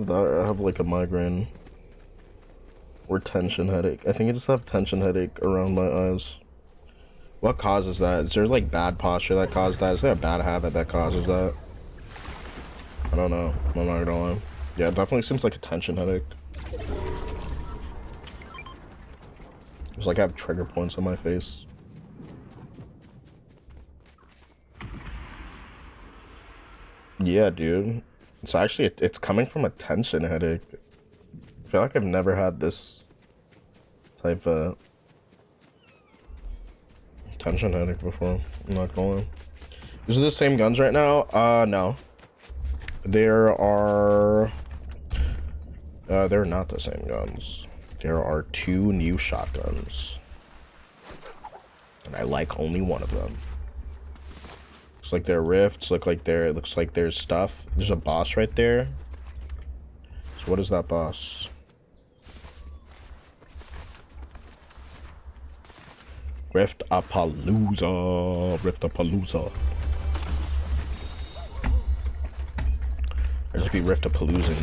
I have like a migraine or tension headache. I think I just have tension headache around my eyes. What causes that? Is there like bad posture that causes that? Is there a bad habit that causes that? I don't know. I'm not gonna lie. Yeah, it definitely seems like a tension headache. It's like I have trigger points on my face. Yeah, dude. It's actually, it's coming from a tension headache. I feel like I've never had this type of tension headache before. I'm not gonna lie. These are the same guns right now? No. They're not the same guns. There are 2 new shotguns. And I like only one of them. Looks like there are rifts, it looks like there's stuff. There's a boss right there. So what is that boss? Rift-a-palooza. Rift-a-palooza. I just be rift-a-paloozing.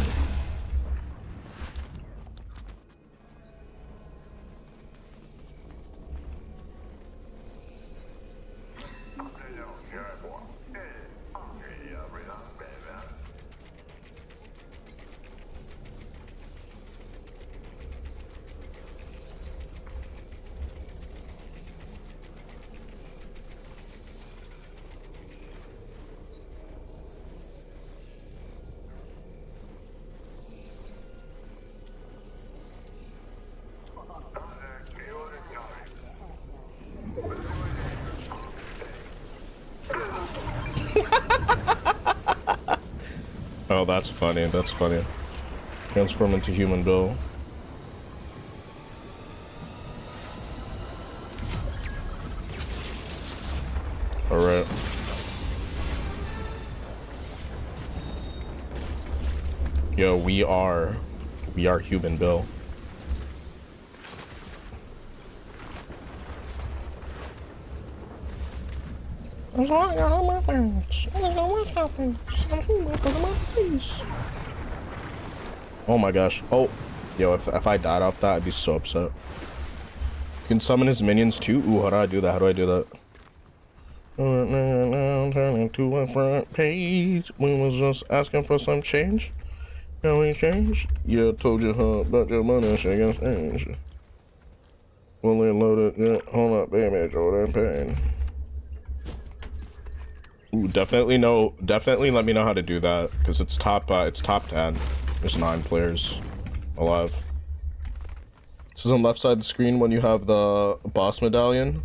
Oh, that's funny. That's funny. Transform into human Bill. Alright. Yo, we are human, Bill. Oh my gosh. Oh, yo, if I died off that, I'd be so upset. You can summon his minions too? Ooh, how do I do that? How do I do that? Turning to a front page. We was just asking for some change. Can we change? Yeah, told you how about your money, she got change. Fully loaded, yeah. Hold up, baby, Jordan Payne. Ooh, definitely let me know how to do that, because it's top 10. There's 9 players alive. This is on left side of the screen when you have the boss medallion.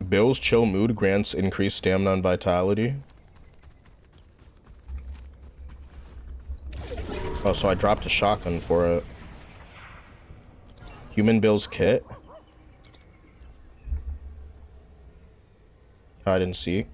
Bill's chill mood grants increased stamina and vitality. Oh, so I dropped a shotgun for it. Human Bill's kit. Hide and seek.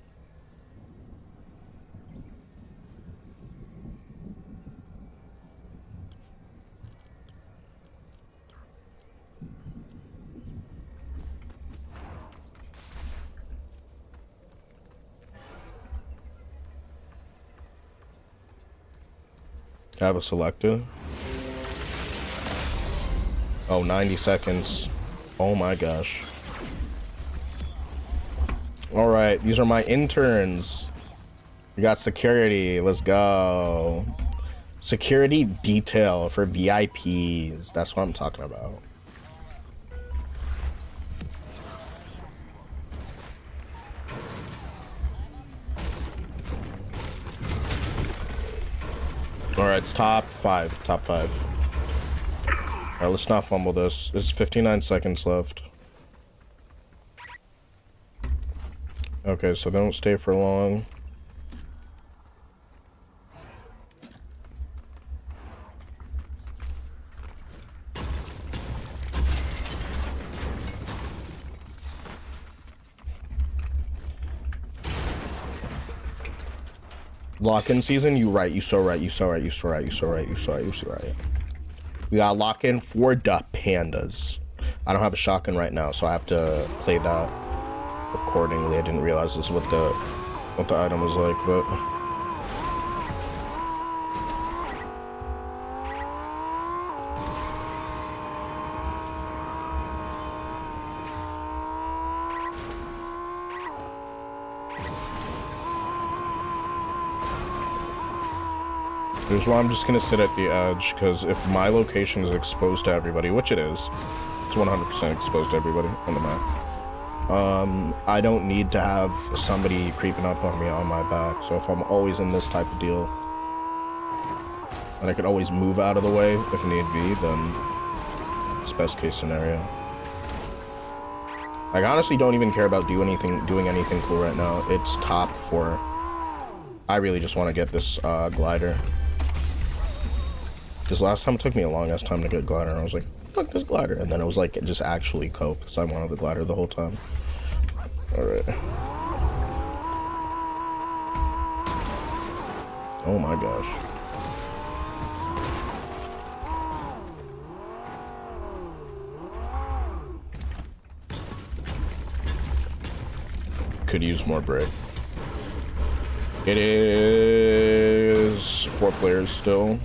I have a selector. Oh, 90 seconds. Oh my gosh. Alright, these are my interns. We got security. Let's go. Security detail for VIPs. That's what I'm talking about. Alright, it's top 5. Top 5. Alright, let's not fumble this. There's 59 seconds left. Okay, so they don't stay for long. Lock-in season, you right, you so right, you so right, you so right, you so right, you so right, you so right. We got lock-in for the pandas. I don't have a shotgun right now, so I have to play that accordingly. I didn't realize this is what the item was like, but here's why I'm just gonna sit at the edge, because if my location is exposed to everybody, which it is, it's 100% exposed to everybody on the map. I don't need to have somebody creeping up on me on my back. So if I'm always in this type of deal, and I could always move out of the way if need be, then it's best case scenario. Like, I honestly don't even care about doing anything cool right now. It's top 4. I really just want to get this glider. Because last time it took me a long ass time to get glider, and I was like, fuck this glider. And then it was like, it just actually cope, because I wanted the glider the whole time. Alright. Oh my gosh. Could use more break. It is 4 players still.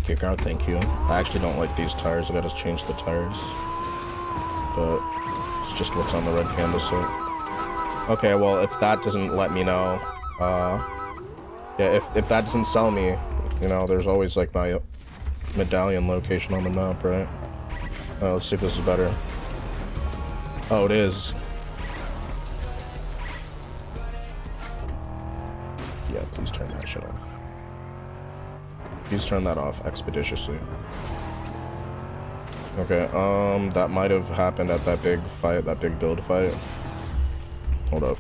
Kicker, thank you. I actually don't like these tires. I gotta change the tires. But it's just what's on the Red Panda set. Okay, well, if that doesn't let me know, yeah, if that doesn't sell me, you know, there's always like my medallion location on the map, right? Let's see if this is better. Oh, it is. Yeah, please turn that shit off. Please turn that off expeditiously. Okay, that might have happened at that big fight, that big build fight. Hold up.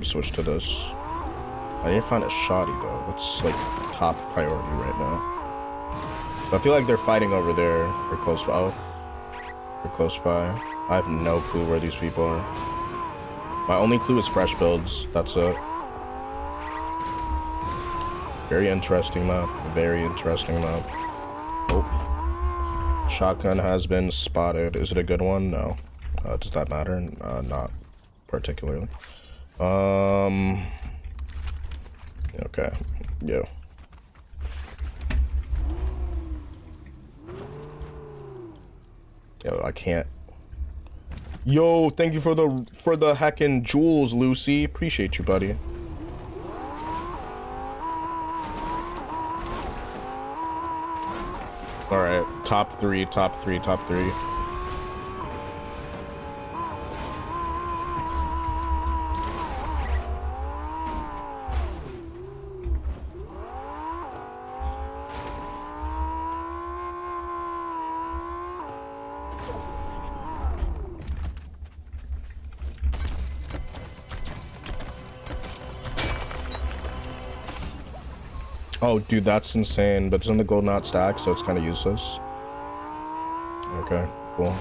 Switch to this. I need to find a shoddy though. That's like top priority right now. I feel like they're fighting over there. They're close by. Oh, they're close by. I have no clue where these people are. My only clue is fresh builds. That's it. Very interesting map. Very interesting map. Oh. Shotgun has been spotted. Is it a good one? No. Does that matter? Not particularly. Okay. Yo. Yo, I can't. Yo, thank you for the Heccin jewels, Lucy. Appreciate you, buddy. All right, top three. Oh, dude, that's insane. But it's in the gold not stack, so it's kind of useless. Okay, cool.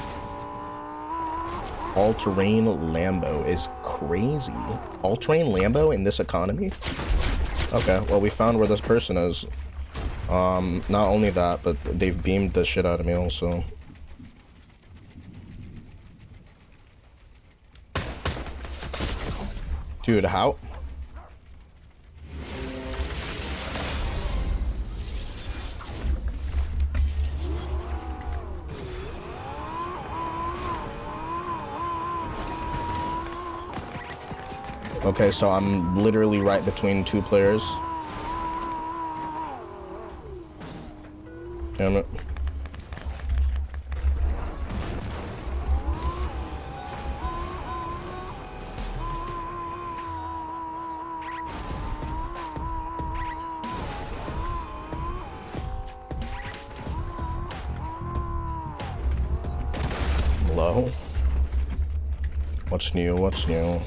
All-terrain Lambo is crazy. All-terrain Lambo in this economy? Okay, well, we found where this person is. Not only that, but they've beamed the shit out of me also. Dude, how? Okay, so I'm literally right between two players. Damn it. Hello? What's new? What's new?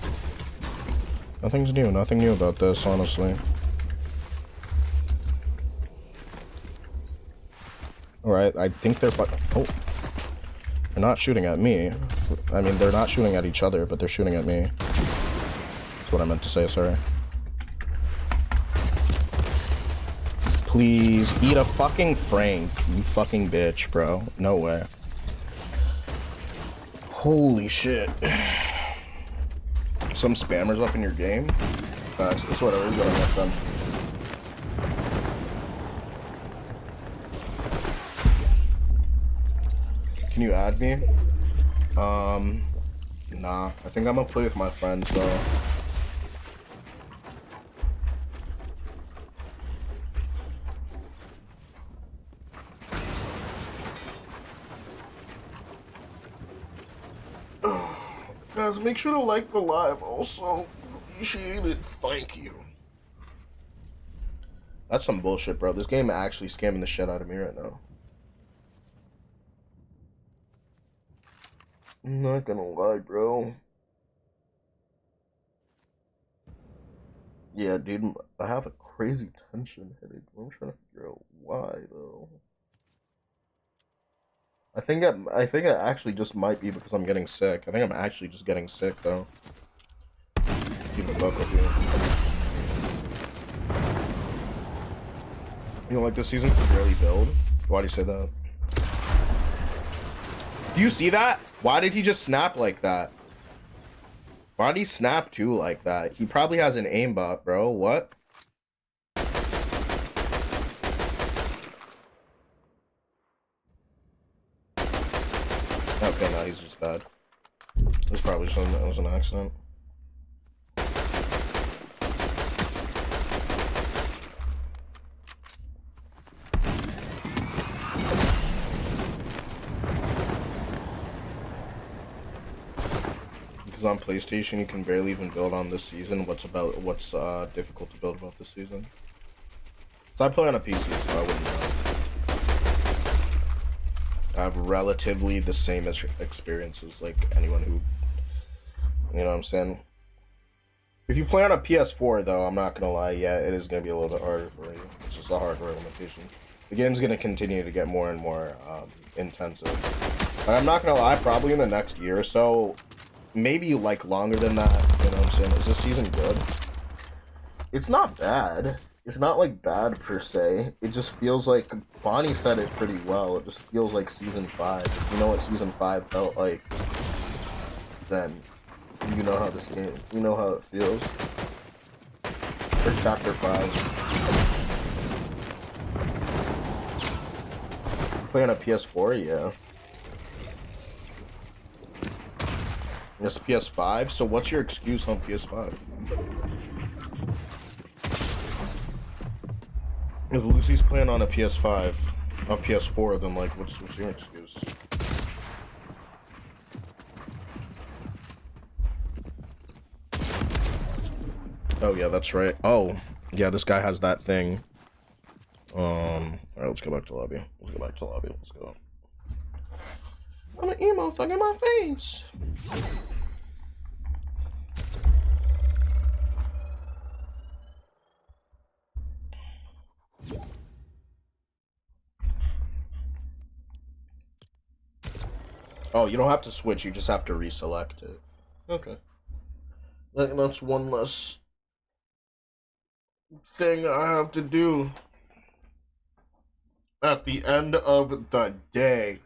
Nothing's new. Nothing new about this, honestly. Alright, I think they're oh. They're not shooting at me. I mean, they're not shooting at each other, but they're shooting at me. That's what I meant to say, sorry. Please, eat a fucking Frank, you fucking bitch, bro. No way. Holy shit. Some spammers up in your game? It's whatever, you gotta let them. Can you add me? Nah. I think I'm gonna play with my friends though. Guys, make sure to like the live also. Appreciate it. Thank you. That's some bullshit, bro. This game actually scamming the shit out of me right now. I'm not gonna lie, bro. Yeah, dude, I have a crazy tension headache. I'm trying to figure out why, though. I think it actually just might be because I'm getting sick. I think I'm actually just getting sick, though. Keep it buck with you. You know, like this season could barely build. Why do you say that? Do you see that? Why did he just snap like that? Why did he snap too like that? He probably has an aimbot, bro. What? Okay, no, he's just bad. It was probably just it was an accident. Because on PlayStation you can barely even build on this season. What's difficult to build about this season? So I play on a PC, so I wouldn't know. I have relatively the same experiences like anyone who, you know what I'm saying? If you play on a PS4, though, I'm not gonna lie, yeah, it is gonna be a little bit harder for you. It's just a hardware limitation. The game's gonna continue to get more and more intensive. But I'm not gonna lie, probably in the next year or so, maybe like longer than that, you know what I'm saying? Is this season good? It's not bad. It's not like bad per se. It just feels like Bonnie said it pretty well. It just feels like season 5. If you know what season 5 felt like, then you know how this game, you know how it feels. For chapter 5. Play on a PS4, yeah. It's PS5, so what's your excuse on PS5? If Lucy's playing on a PS5, on PS4, then like, what's your excuse? Oh yeah, that's right. Oh, yeah, this guy has that thing. Alright, let's go back to lobby. Let's go back to lobby. Let's go. I'm an emo thug in my face. Oh, you don't have to switch, you just have to reselect it. Okay. That's one less thing I have to do at the end of the day.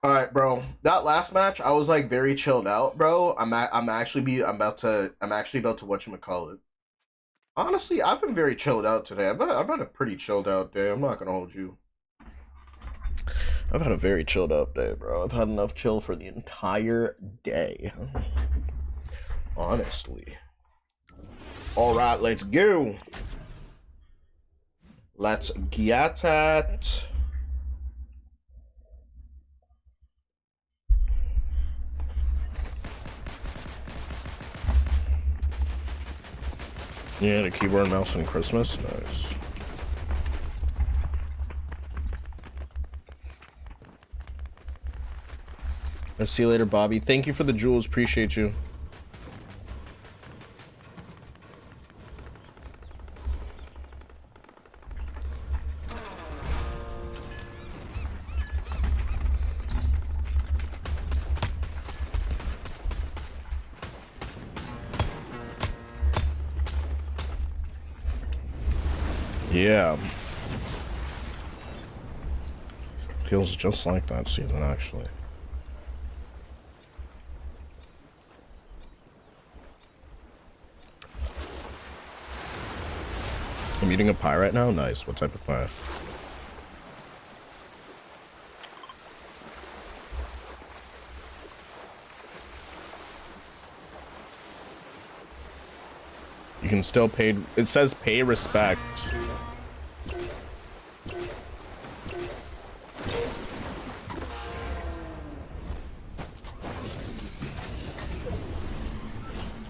Alright, bro. That last match, I was like very chilled out, bro. I'm actually about to whatchamacallit. Honestly, I've been very chilled out today. I've had a pretty chilled out day. I'm not gonna hold you. I've had a very chilled out day, bro. I've had enough chill for the entire day. Honestly. Alright, let's go. Let's get it. Yeah, the keyboard and mouse on Christmas. Nice. I'll see you later, Bobby. Thank you for the jewels. Appreciate you. Yeah. Feels just like that season, actually. I'm eating a pie right now? Nice. What type of pie? You can still pay. It says pay respect.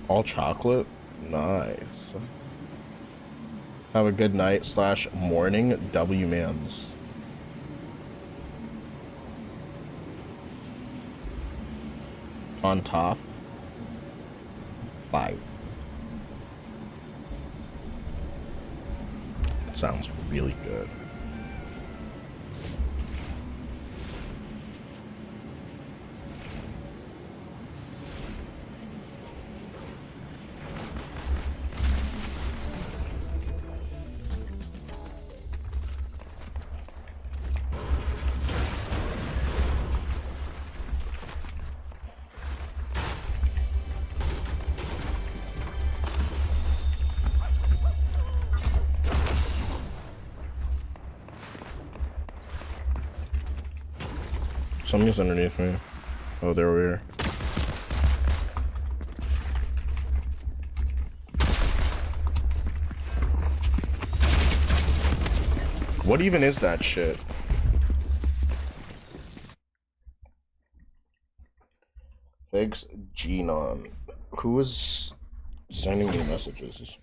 All chocolate? Nice. Have a good night / morning, W mans. On top. 5. Sounds really good. Something's underneath me. Oh, there we are. What even is that shit? Thanks, Genon. Who is sending me messages?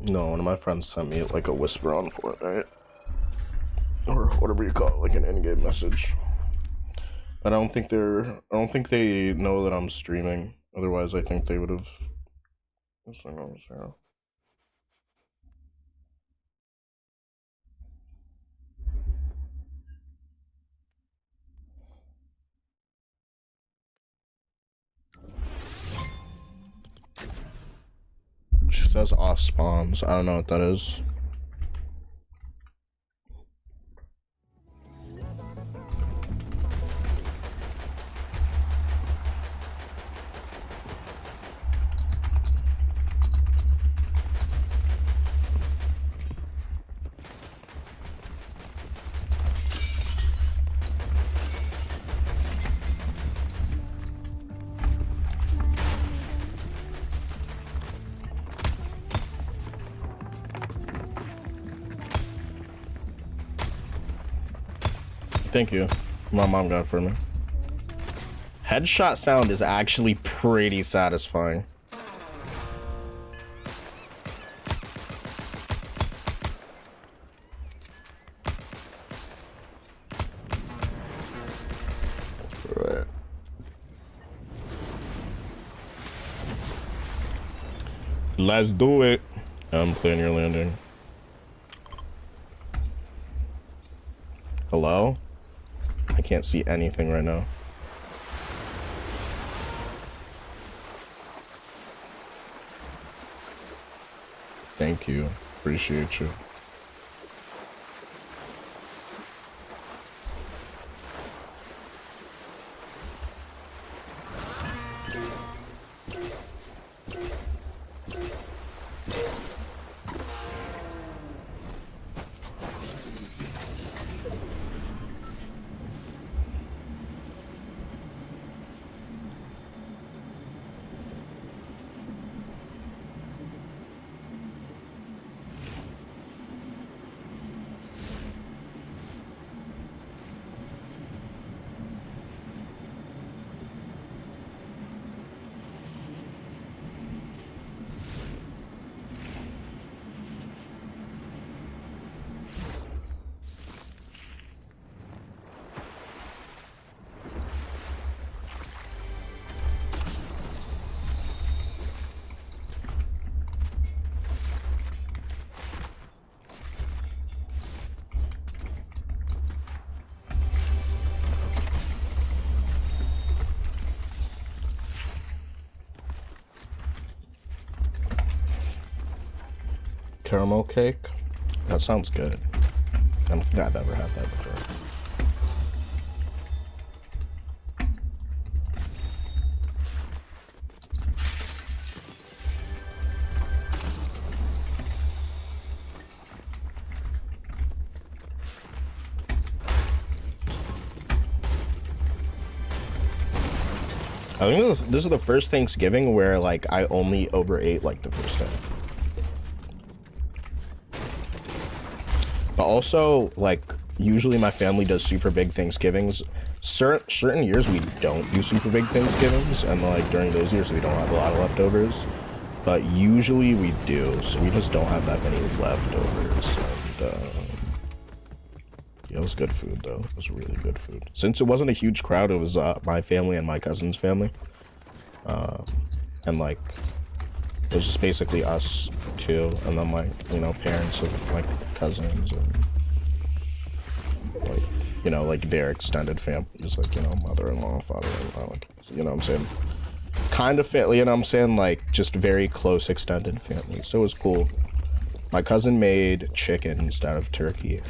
No, one of my friends sent me like a whisper on Fortnite. Or whatever you call it, like an in-game message. But I don't think they know that I'm streaming. Otherwise, I think they would have. She says off spawns. I don't know what that is. Thank you. My mom got it for me. Headshot sound is actually pretty satisfying. Right. Let's do it. I'm playing your landing. Hello? I can't see anything right now. Thank you. Appreciate you. Caramel cake? That sounds good. I don't think I've ever had that before. I think this is the first Thanksgiving where like I only overate like the first day. But also, like, usually my family does super big Thanksgivings. Certain years we don't do super big Thanksgivings, and like during those years we don't have a lot of leftovers. But usually we do, so we just don't have that many leftovers. And yeah, it was good food though. It was really good food. Since it wasn't a huge crowd, it was my family and my cousin's family, and like it was just basically us two, and then like, you know, parents of like cousins and like, you know, like their extended families, like, you know, mother-in-law, father-in-law, like, you know what I'm saying? Kind of family, you know what I'm saying? Like just very close extended family. So it was cool. My cousin made chicken instead of turkey.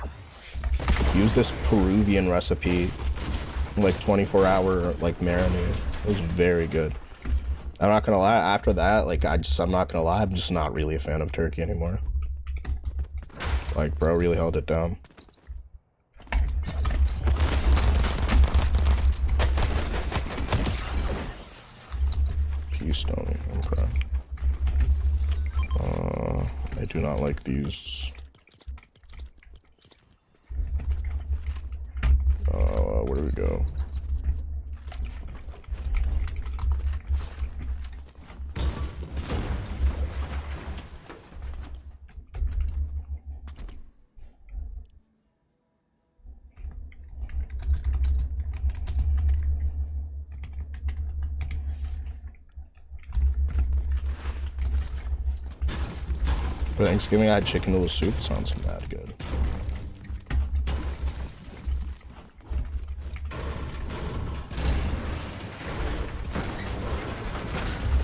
Used this Peruvian recipe, like 24-hour like marinade. It was very good. I'm not gonna lie, after that, like, I'm not gonna lie, I'm just not really a fan of turkey anymore. Like, bro really held it down. Peace, Tony. Okay. I do not like these. Where do we go? For Thanksgiving, I had chicken noodle soup. Sounds mad good.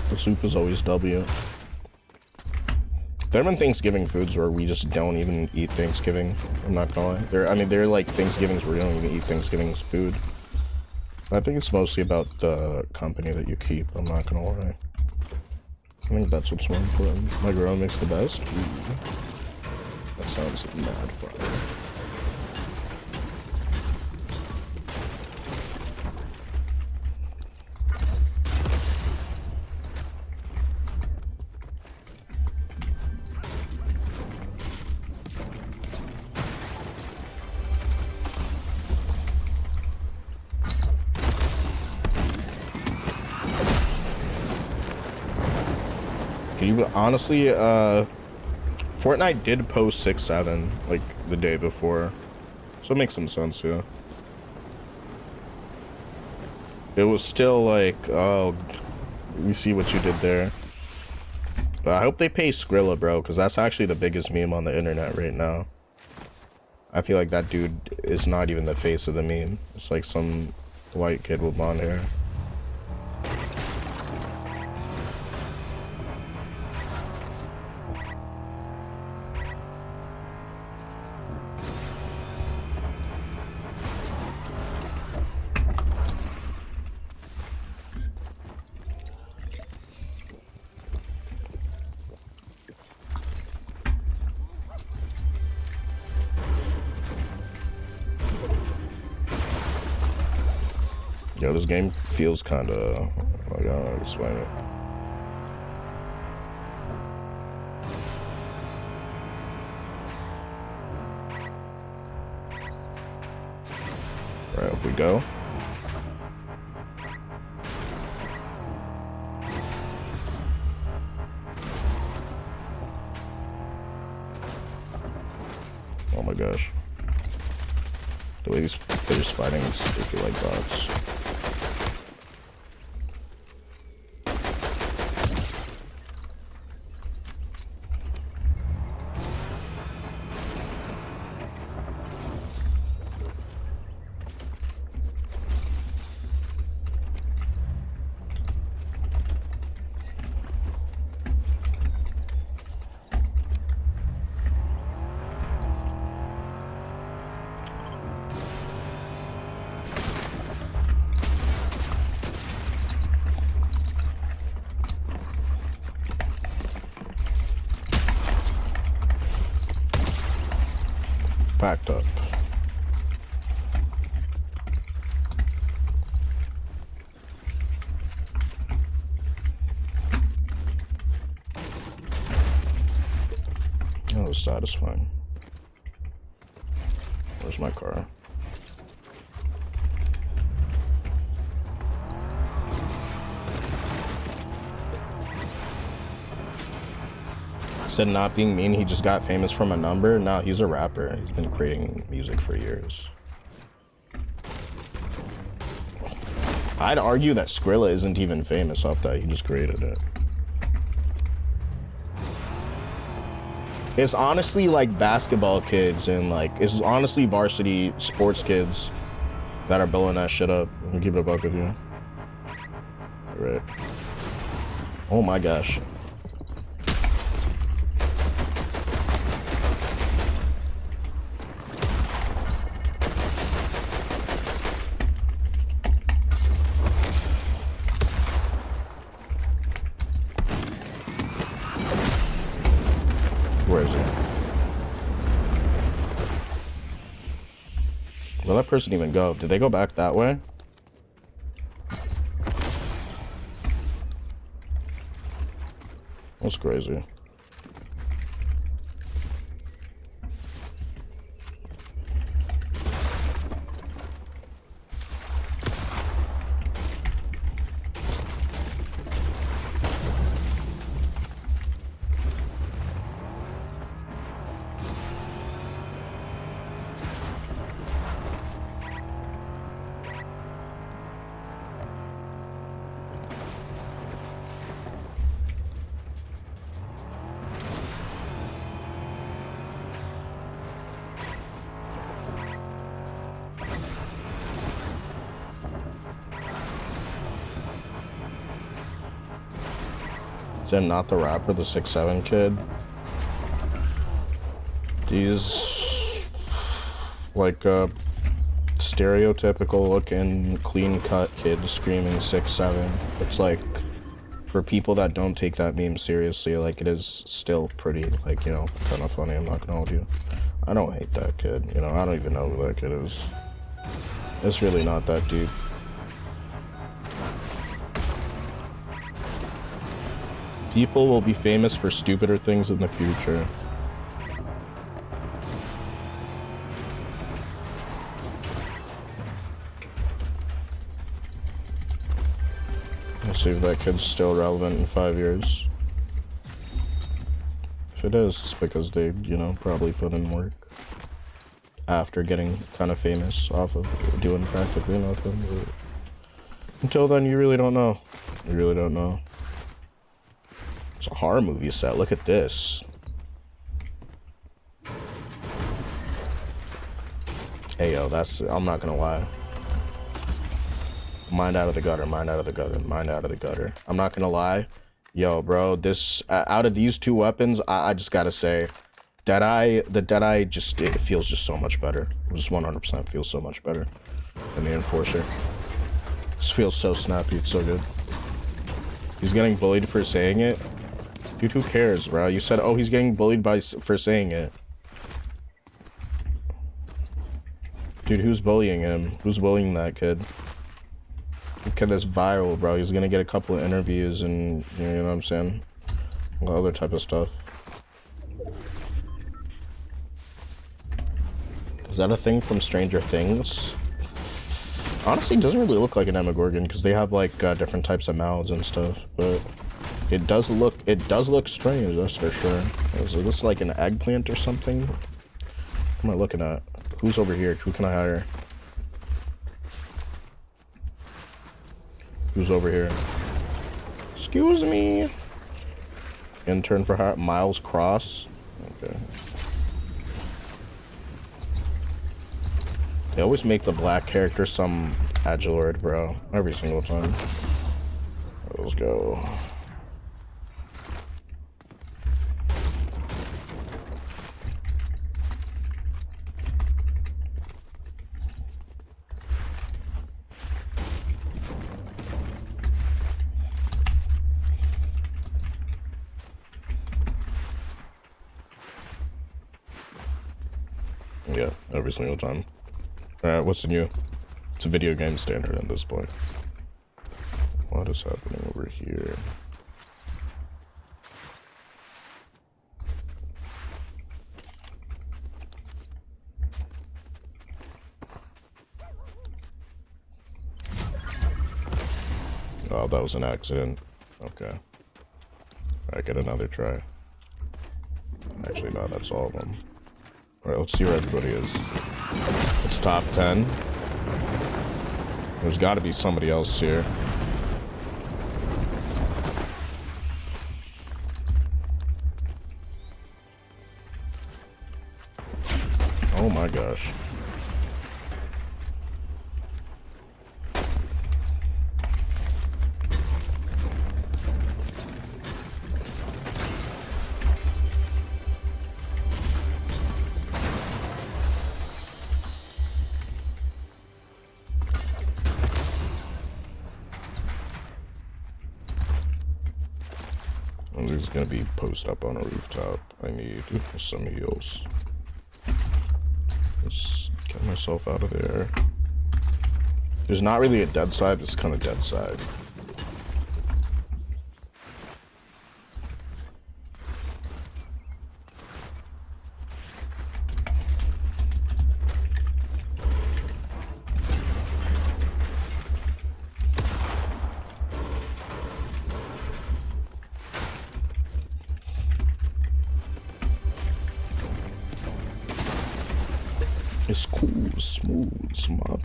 The soup is always W. There have been Thanksgiving foods where we just don't even eat Thanksgiving. I'm not gonna lie. There are like Thanksgivings where we don't even eat Thanksgiving's food. I think it's mostly about the company that you keep. I'm not gonna lie. I think that's what's more important. My girl makes the best. Ooh. That sounds mad fun. You honestly, Fortnite did post 6-7 like the day before, so it makes some sense, yeah. It was still like, oh, we see what you did there. But I hope they pay Skrilla, bro, because that's actually the biggest meme on the internet right now. I feel like that dude is not even the face of the meme. It's like some white kid with blonde hair. Yo, this game feels kind of like, I don't know how to explain it. Right, up we go. Oh my gosh. The way these players fighting, they feel like bots. Packed up. That was satisfying. Where's my car? Said not being mean, he just got famous from a number. No, he's a rapper. He's been creating music for years. I'd argue that Skrilla isn't even famous off that. He just created it. It's honestly like basketball kids and like, it's honestly varsity sports kids that are blowing that shit up. Let me keep it a buck with you. All right. Oh my gosh. Where is it? Where'd that person even go? Did they go back that way? That's crazy. not the rapper, the 6'7" kid. He's like a stereotypical looking, clean cut kid screaming 6'7". It's like, for people that don't take that meme seriously, like, it is still pretty, like, you know, kind of funny. I'm not gonna hold you. I don't hate that kid, you know, I don't even know who that kid is. It's really not that deep. People will be famous for stupider things in the future. Let's see if that kid's still relevant in 5 years. If it is, it's because they, you know, probably put in work after getting kind of famous off of doing practically nothing. But until then, you really don't know. You really don't know. It's a horror movie set. Look at this. Hey, yo, that's... I'm not gonna lie. Mind out of the gutter, mind out of the gutter, mind out of the gutter. I'm not gonna lie. Yo, bro, this... out of these two weapons, I just gotta say... the Deadeye just... it feels just so much better. Just 100% feels so much better than the Enforcer. This feels so snappy, it's so good. He's getting bullied for saying it. Dude, who cares, bro? You said, oh, he's getting bullied for saying it. Dude, who's bullying him? Who's bullying that kid? The kid is viral, bro. He's gonna get a couple of interviews and, you know what I'm saying? All other type of stuff. Is that a thing from Stranger Things? Honestly, it doesn't really look like an Demogorgon because they have like different types of mouths and stuff, but it does look strange, that's for sure. Is this like an eggplant or something? What am I looking at? Who's over here? Who can I hire? Who's over here? Excuse me. Intern for hire. Miles Cross. Okay. They always make the black character some Agilord, bro. Every single time. Let's go. Yeah, every single time. Alright, what's new? It's a video game standard at this point. What is happening over here? Oh, that was an accident. Okay. Alright, get another try. Actually, no, that's all of them. Alright, let's see where everybody is. It's top 10. There's gotta be somebody else here. Oh my gosh. There's gonna be post up on a rooftop. I need some heals. Let's get myself out of there. There's not really a dead side, it's kind of dead side. It's cool, smooth, smart.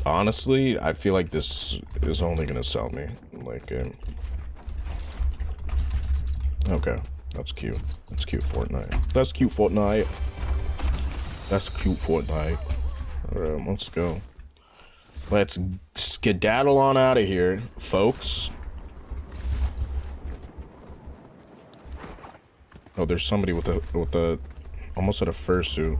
Honestly, I feel like this is only gonna sell me. Like, okay, that's cute. That's cute, Fortnite. That's cute, Fortnite. That's cute, Fortnite. Alright, let's go. Let's skedaddle on out of here, folks. Oh, there's somebody with a almost at a fursuit.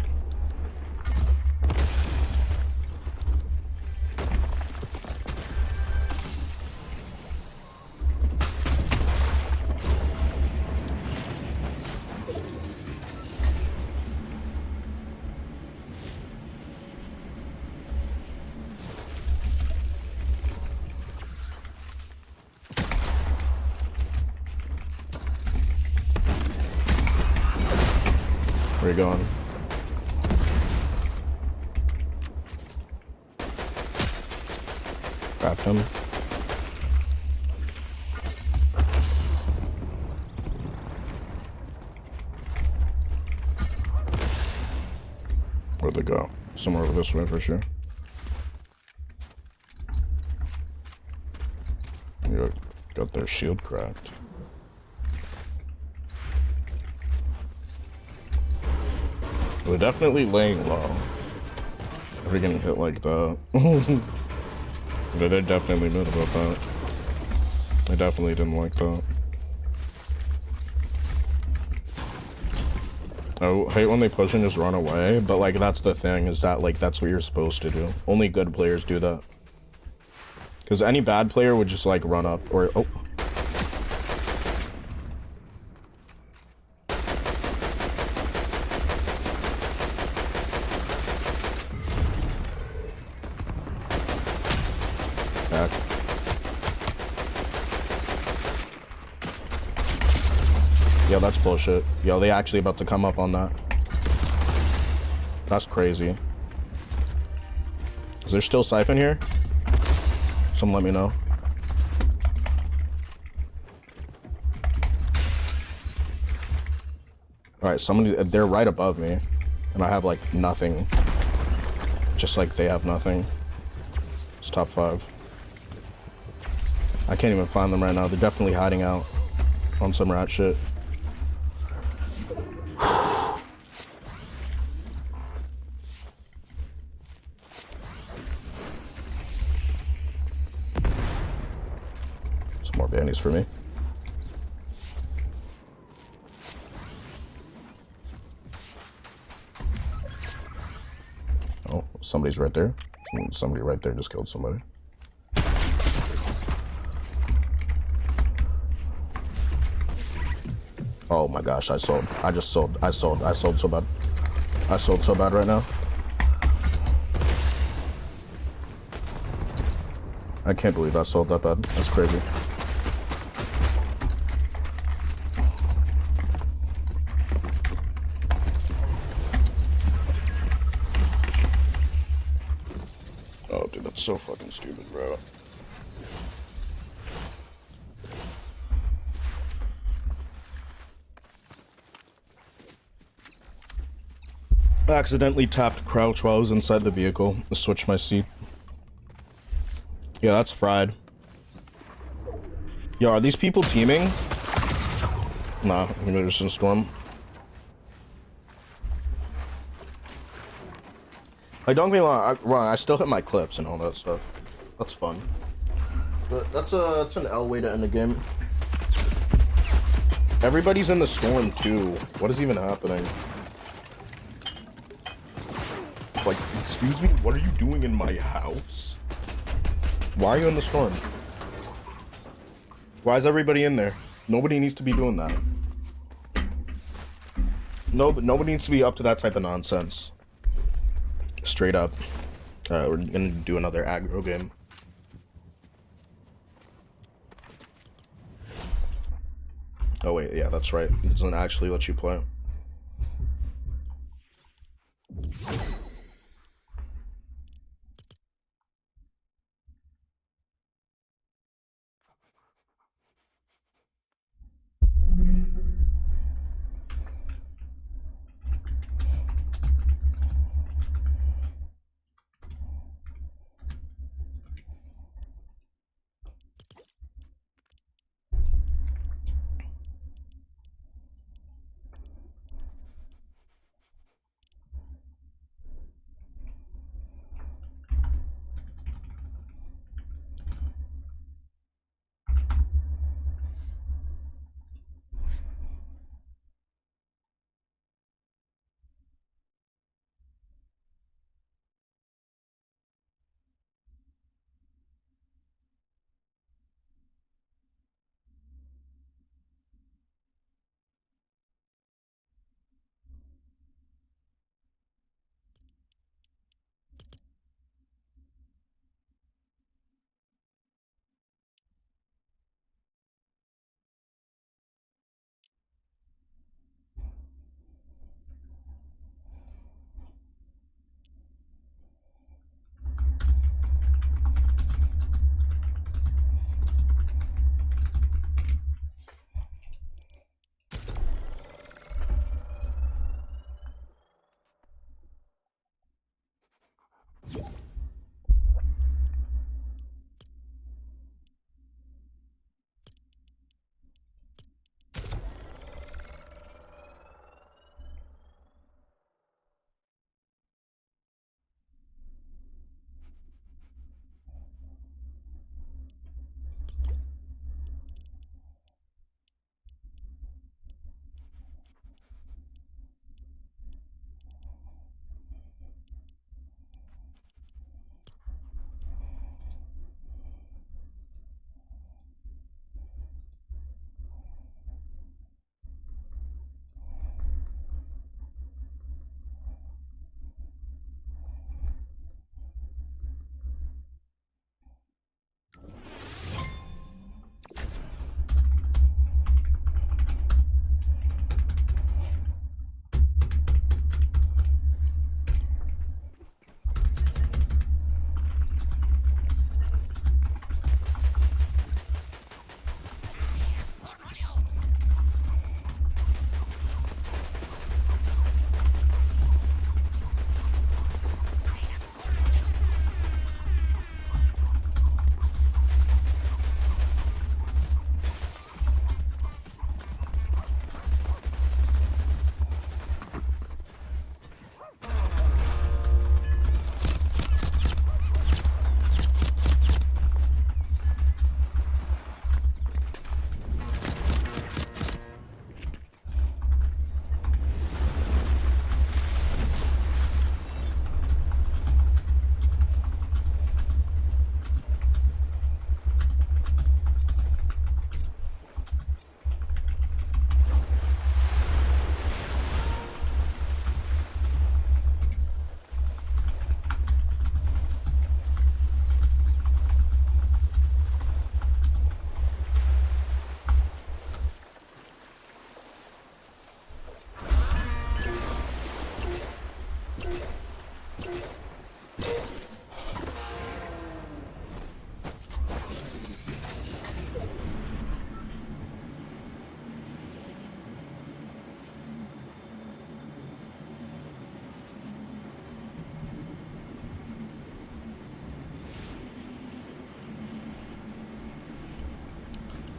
Where you going? Grabbed him. Where'd they go? Somewhere over this way for sure. Got their shield cracked. They're definitely laying low. If we're getting hit like that. They're definitely mad about that. I definitely didn't like that. I hate when they push and just run away, but like that's the thing, is that like that's what you're supposed to do. Only good players do that. Because any bad player would just like run up or oh. Back. Yo, that's bullshit. Yo, they actually about to come up on that. That's crazy. Is there still Siphon here? Someone let me know. Alright, somebody, they're right above me. And I have like nothing. Just like they have nothing. It's top 5. I can't even find them right now. They're definitely hiding out on some rat shit. Some more bandies for me. Oh, somebody's right there. Somebody right there just killed somebody. Oh my gosh, I sold so bad. I sold so bad right now. I can't believe I sold that bad. That's crazy. Oh dude, that's so fucking stupid, bro. I accidentally tapped crouch while I was inside the vehicle. I switched my seat. Yeah, that's fried. Yo, are these people teaming? Nah, maybe they're just in storm. Like, don't get me wrong, I still hit my clips and all that stuff. That's fun. But that's an L way to end the game. Everybody's in the storm too. What is even happening? Like, excuse me, what are you doing in my house? Why are you in the storm? Why is everybody in there? Nobody needs to be doing that. No, but nobody needs to be up to that type of nonsense. Straight up. We're gonna do another aggro game. Oh wait, yeah, that's right. It doesn't actually let you play.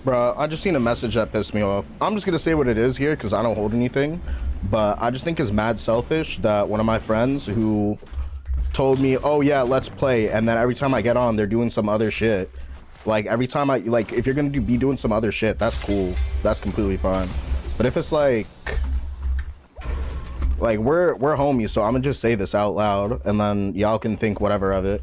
Bro, I just seen a message that pissed me off. I'm just gonna say what it is here because I don't hold anything. But I just think it's mad selfish that one of my friends who told me, oh yeah, let's play, and then every time I get on, they're doing some other shit. Like every time I like, if you're gonna be doing some other shit, that's cool. That's completely fine. But if it's like we're homies, so I'm gonna just say this out loud, and then y'all can think whatever of it.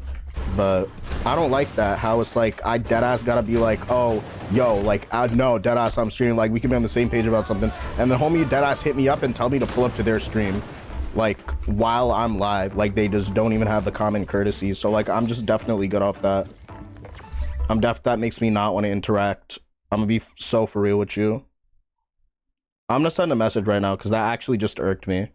But I don't like that. How it's like I deadass gotta be like, oh, yo, like I know deadass I'm streaming. Like we can be on the same page about something, and then homie deadass hit me up and tell me to pull up to their stream, like while I'm live. Like they just don't even have the common courtesy. So like I'm just definitely good off that. That makes me not want to interact. I'm gonna be so for real with you. I'm gonna send a message right now because that actually just irked me.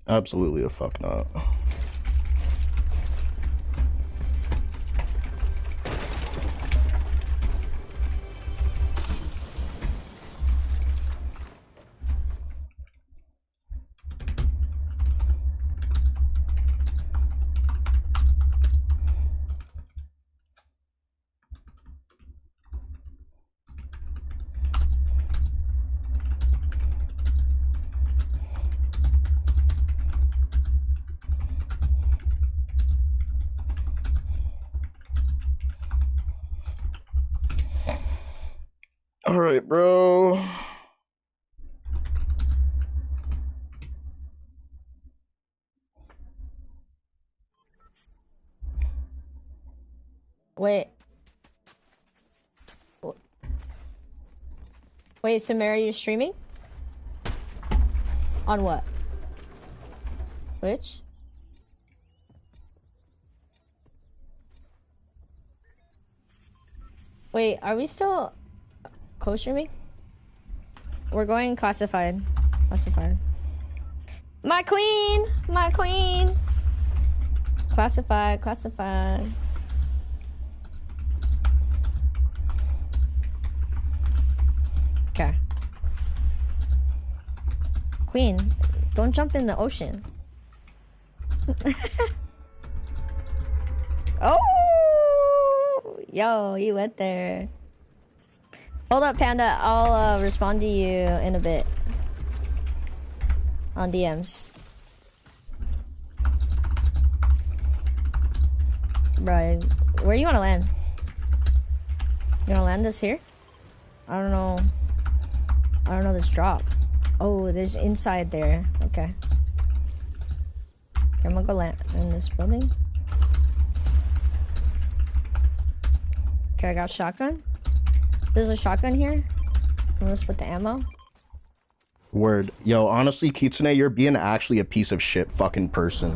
Absolutely a fuck not. All right, bro. Wait. Wait, Samara, you're streaming? On what? Twitch? Wait, are we still co-streaming? We're going classified. Classified. My queen! My queen! Classified, classified. Okay. Queen, don't jump in the ocean. Oh, yo, you went there. Hold up, Panda. I'll respond to you in a bit on DMs. Bro, where you want to land? You want to land this here? I don't know. I don't know this drop. Oh, there's inside there. Okay. I'm gonna go land in this building. Okay, I got shotgun. There's a shotgun here. I'm gonna split the ammo. Word. Yo, honestly, Kitsune, you're being actually a piece of shit fucking person.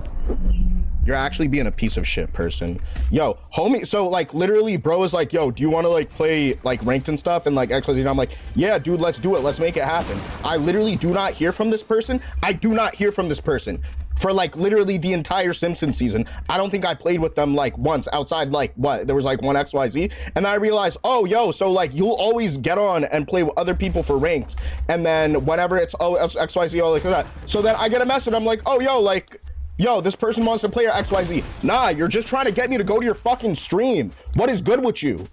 You're actually being a piece of shit person. Yo, homie, so like literally bro is like, yo, do you want to like play like ranked and stuff and like XYZ? And I'm like, yeah, dude, let's do it. Let's make it happen. I literally do not hear from this person. I do not hear from this person for like literally the entire Simpsons season. I don't think I played with them like once outside like what? There was like one XYZ. And then I realized, oh, yo, so like you'll always get on and play with other people for ranked. And then whenever it's XYZ, all like that. So then I get a message. I'm like, oh, yo, like, yo, this person wants to play your XYZ. Nah, you're just trying to get me to go to your fucking stream. What is good with you?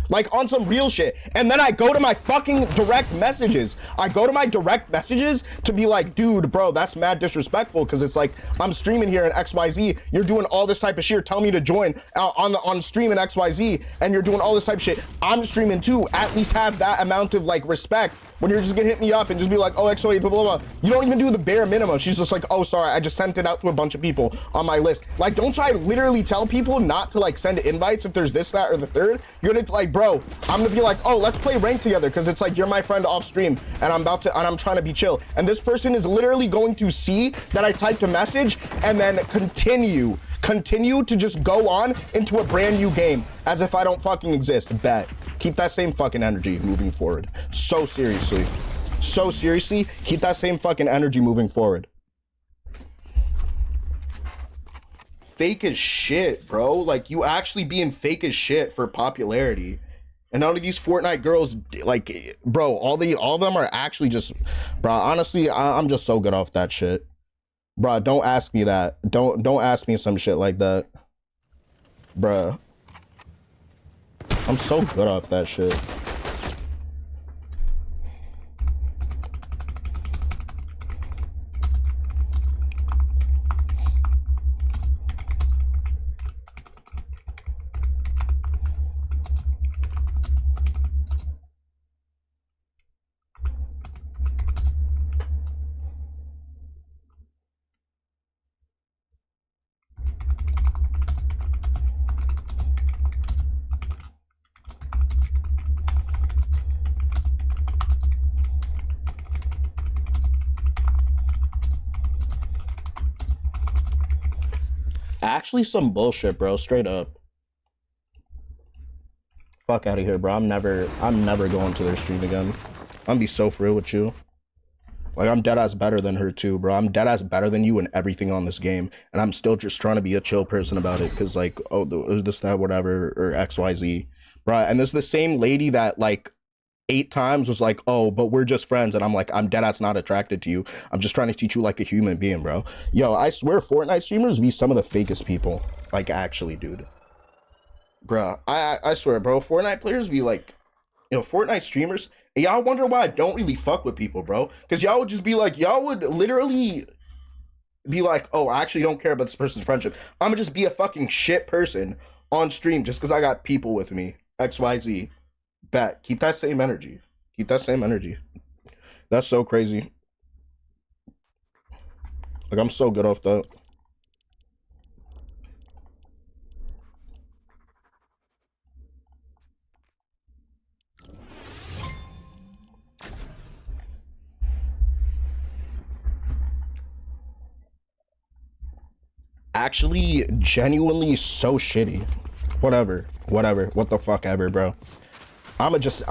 Like on some real shit. And then I go to my fucking direct messages. I go to my direct messages to be like, dude, bro, that's mad disrespectful. Cause it's like, I'm streaming here in XYZ. You're doing all this type of shit. Tell me to join on stream in XYZ. And you're doing all this type of shit. I'm streaming too. At least have that amount of like respect. When you're just gonna hit me up and just be like, oh, XYZ, blah, blah, blah. You don't even do the bare minimum. She's just like, oh, sorry, I just sent it out to a bunch of people on my list. Like, don't try to literally tell people not to like send invites if there's this, that, or the third. You're gonna like, bro, I'm gonna be like, oh, let's play ranked together. Cause it's like, you're my friend off stream and I'm trying to be chill. And this person is literally going to see that I typed a message and then continue to just go on into a brand new game as if I don't fucking exist. Bet. Keep that same fucking energy moving forward. So seriously, keep that same fucking energy moving forward. Fake as shit, bro. Like, you actually being fake as shit for popularity. And none of these Fortnite girls, like, bro, all of them are actually just, bro, honestly, I'm just so good off that shit. Bro, don't ask me that. Don't ask me some shit like that. Bruh. I'm so good off that shit. Actually some bullshit, bro, straight up. Fuck out of here, bro. I'm never going to their stream again. I'm gonna be so for real with you. Like, I'm dead ass better than her too, bro. I'm dead ass better than you in everything on this game, and I'm still just trying to be a chill person about it, cause like, oh, this, that, whatever, or XYZ, bro. And this is the same lady that like 8 times was like, oh, but we're just friends. And I'm like, I'm dead ass not attracted to you. I'm just trying to teach you like a human being, bro. Yo, I swear Fortnite streamers be some of the fakest people. Like, actually, dude. Bro, I swear, bro, Fortnite players be like, you know, Fortnite streamers, and y'all wonder why I don't really fuck with people, bro. Because y'all would just be like, y'all would literally be like, oh, I actually don't care about this person's friendship. I'm gonna just be a fucking shit person on stream just because I got people with me. XYZ. Bet. Keep that same energy. Keep that same energy. That's so crazy. Like, I'm so good off that. Actually, genuinely so shitty. Whatever. What the fuck ever, bro. I'ma just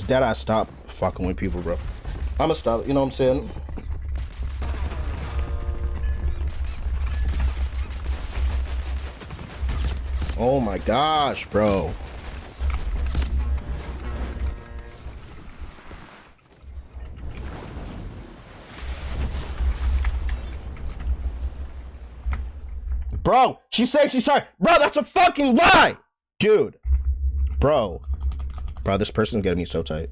dead ass stop fucking with people, bro. I'ma stop, you know what I'm saying? Oh my gosh, bro. Bro, she's saying she's sorry. Bro, that's a fucking lie. Dude. Bro, this person's getting me so tight.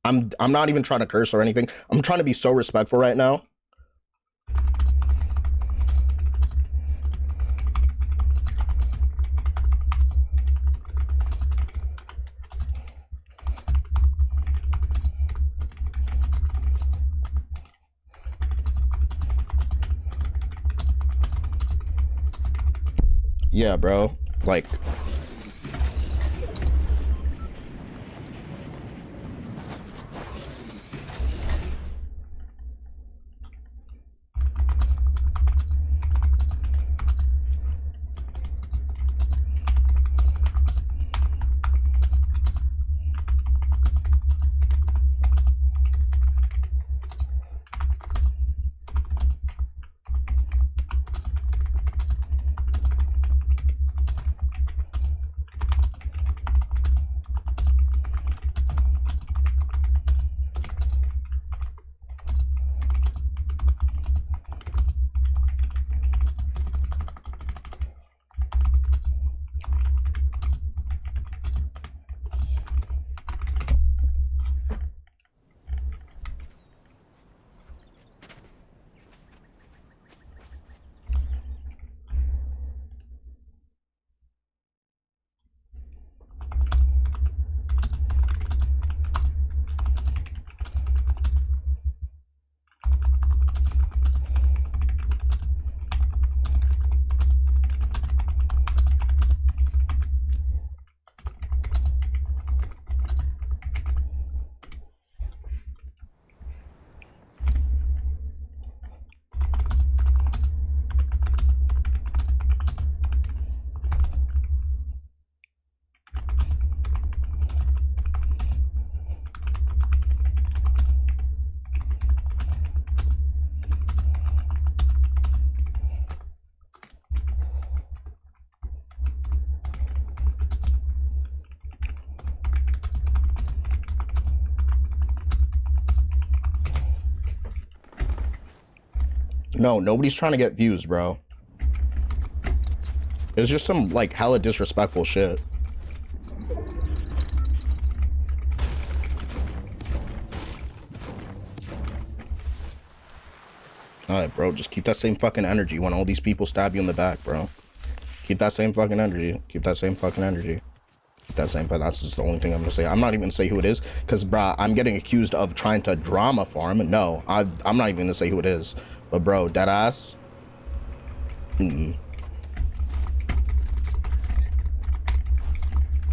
I'm not even trying to curse or anything. I'm trying to be so respectful right now. Yeah, bro. Like, no, nobody's trying to get views, bro. It's just some, like, hella disrespectful shit. Alright, bro, just keep that same fucking energy when all these people stab you in the back, bro. Keep that same fucking energy. Keep that same fucking energy. Keep that same, that's just the only thing I'm gonna say. I'm not even gonna say who it is, because, bruh, I'm getting accused of trying to drama farm. No, I'm not even gonna say who it is. But, bro, deadass. And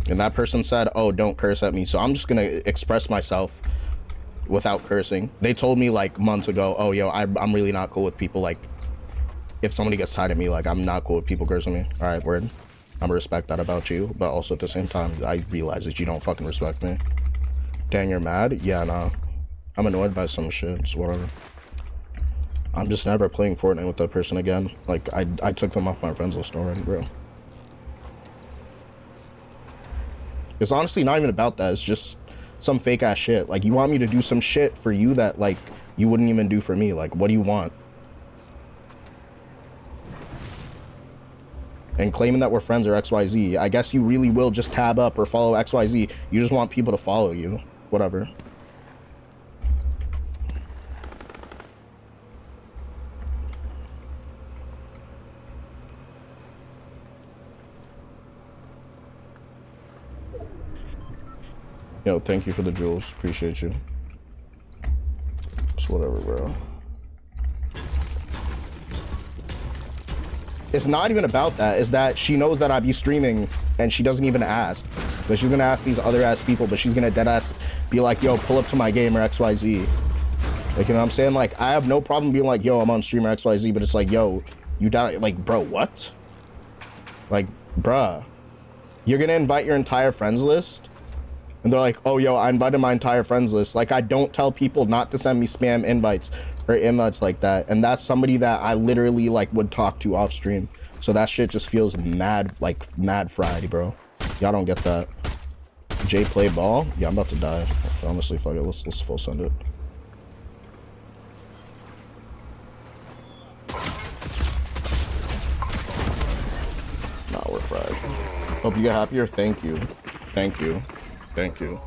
that person said, oh, don't curse at me. So I'm just gonna express myself without cursing. They told me like months ago, oh, yo, I'm really not cool with people. Like, if somebody gets tired of me, like, I'm not cool with people cursing me. All right, word. I'm gonna respect that about you. But also at the same time, I realize that you don't fucking respect me. Dang, you're mad? Yeah, nah. I'm annoyed by some shit. It's whatever. I'm just never playing Fortnite with that person again. Like, I took them off my friends list already, bro. It's honestly not even about that. It's just some fake ass shit. Like, you want me to do some shit for you that, like, you wouldn't even do for me. Like, what do you want? And claiming that we're friends or XYZ. I guess you really will just tab up or follow XYZ. You just want people to follow you. Whatever. Yo, thank you for the jewels. Appreciate you. It's whatever, bro. It's not even about that. It's that she knows that I be streaming and she doesn't even ask. But she's gonna ask these other ass people, but she's gonna dead ass be like, yo, pull up to my game or XYZ. Like, you know what I'm saying? Like, I have no problem being like, yo, I'm on stream or XYZ, but it's like, yo, you doubt, like, bro, what? Like, bruh, you're gonna invite your entire friends list? And they're like, oh, yo, I invited my entire friends list. Like, I don't tell people not to send me spam invites or invites like that. And that's somebody that I literally, like, would talk to off stream. So that shit just feels mad, like, mad fried, bro. Y'all don't get that. Jay play ball? Yeah, I'm about to die. Honestly, fuck it. Let's full send it. Hope you get happier. Thank you. Thank you. Thank you.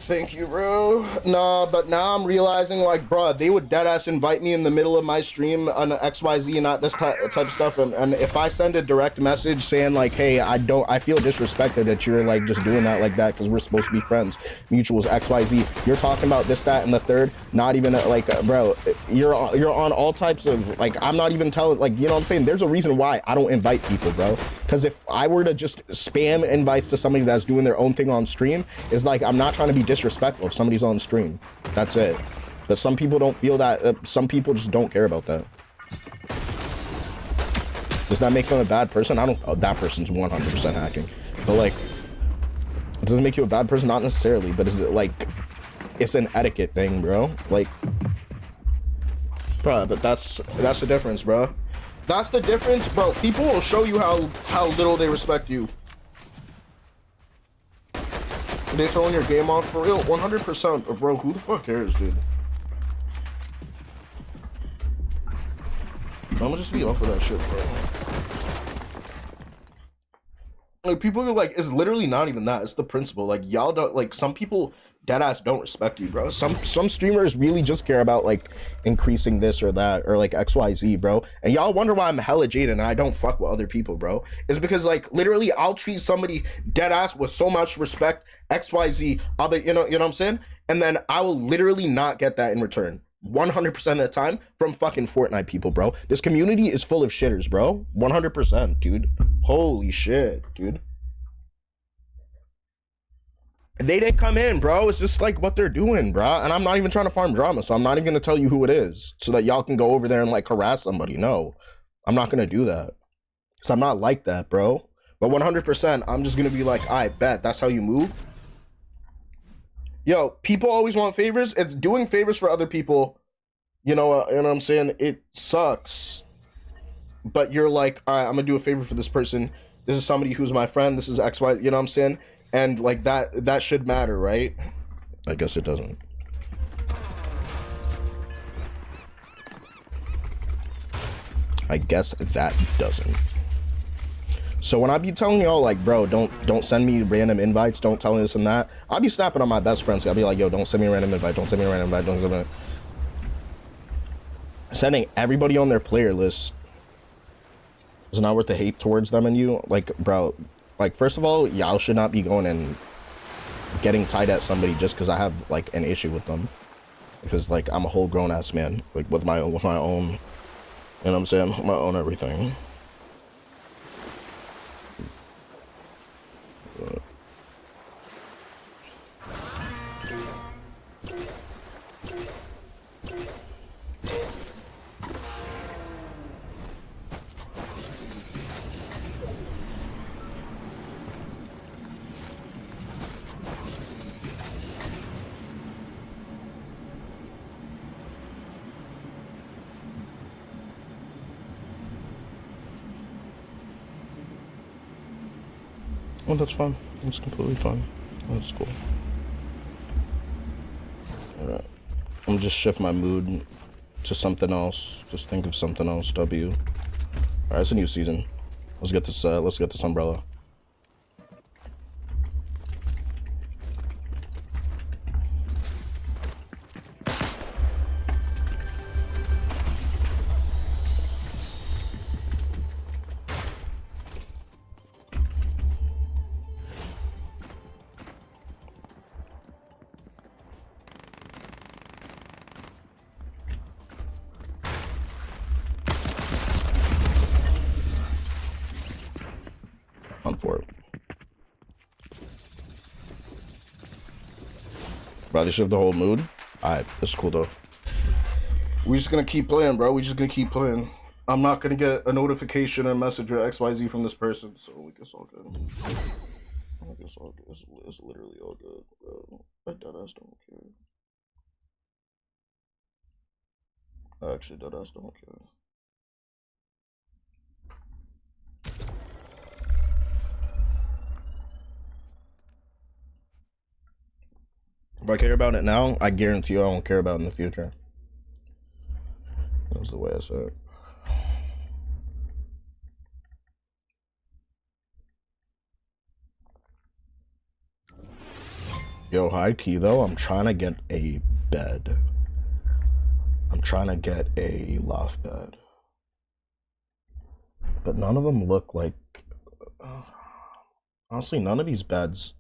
Thank you, bro. Nah, but now I'm realizing, like, bro, they would deadass invite me in the middle of my stream on XYZ and not this type of stuff. And if I send a direct message saying, like, hey, I feel disrespected that you're, like, just doing that like that because we're supposed to be friends, mutuals, XYZ. You're talking about this, that, and the third. Not even, like, bro, you're on all types of, like, I'm not even telling, like, you know what I'm saying? There's a reason why I don't invite people, bro. Because if I were to just spam invites to somebody that's doing their own thing on stream, it's like, I'm not trying to be disrespectful if somebody's on stream. That's it. But some people don't feel that. Some people just don't care about that. Does that make them a bad person? I don't. Oh, that person's 100% hacking. But like, it doesn't make you a bad person, not necessarily. But is it like, it's an etiquette thing, bro? Like, bro. But that's the difference, bro. That's the difference, bro. People will show you how little they respect you. They throwing your game off for real? 100%, bro. Who the fuck cares, dude? I'm gonna just be off of that shit, bro. Like, people are like, it's literally not even that. It's the principle. Like, y'all don't, like, some people deadass don't respect you, bro. Some streamers really just care about, like, increasing this or that, or, like, XYZ, bro. And y'all wonder why I'm hella jaded and I don't fuck with other people, bro. It's because, like, literally, I'll treat somebody deadass with so much respect, XYZ, I'll be, you know what I'm saying? And then I will literally not get that in return. 100% of the time from fucking Fortnite people, bro. This community is full of shitters, bro. 100%, dude. Holy shit, dude. They didn't come in, bro. It's just like what they're doing, bro. And I'm not even trying to farm drama, so I'm not even gonna tell you who it is so that y'all can go over there and like harass somebody. No, I'm not gonna do that because I'm not like that, bro. But 100%, I'm just gonna be like, I bet that's how you move. Yo, people always want favors. It's doing favors for other people. You know what I'm saying? It sucks. But you're like, all right, I'm gonna do a favor for this person. This is somebody who's my friend. This is XY. You know what I'm saying? And like that should matter, right? I guess it doesn't. I guess that doesn't. So when I be telling y'all like, bro, don't send me random invites, don't tell me this and that, I'll be snapping on my best friends. I'll be like, yo, don't send me a random invite, don't send me a random invite, don't send me. Sending everybody on their player list is not worth the hate towards them and you. Like, bro, like, first of all, y'all should not be going and getting tied at somebody just because I have like an issue with them. Because like I'm a whole grown ass man, like with my own, you know what I'm saying, my own everything. Well, that's fine. That's completely fine. That's cool. Alright. I'm just shift my mood to something else. Just think of something else, W. Alright, it's a new season. Let's get this umbrella. For it. Bro, they shift the whole mood. Alright, it's cool though. We're just gonna keep playing, bro. We're just gonna keep playing. I'm not gonna get a notification or message or XYZ from this person, so I guess all good. I guess all good. It's literally all good, bro. I deadass don't care. I actually deadass don't care. If I care about it now, I guarantee you I won't care about it in the future. That's the way I say it. Yo, high key though, I'm trying to get a bed. I'm trying to get a loft bed. But none of them look like... honestly, none of these beds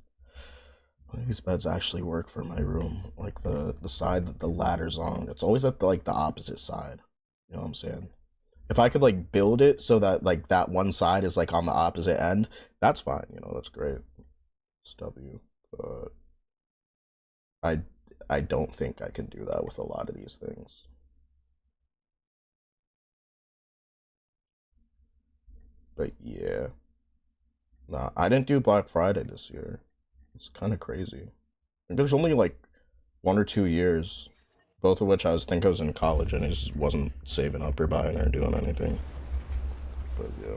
actually work for my room. Like the side that the ladder's on, it's always at the opposite side. You know what I'm saying? If I could like build it so that like that one side is like on the opposite end, that's fine. You know, that's great. It's W. But I don't think I can do that with a lot of these things. But yeah. Nah, I didn't do Black Friday this year. It's kind of crazy. There's only like 1 or 2 years, both of which I was in college and I just wasn't saving up or buying or doing anything. But yeah.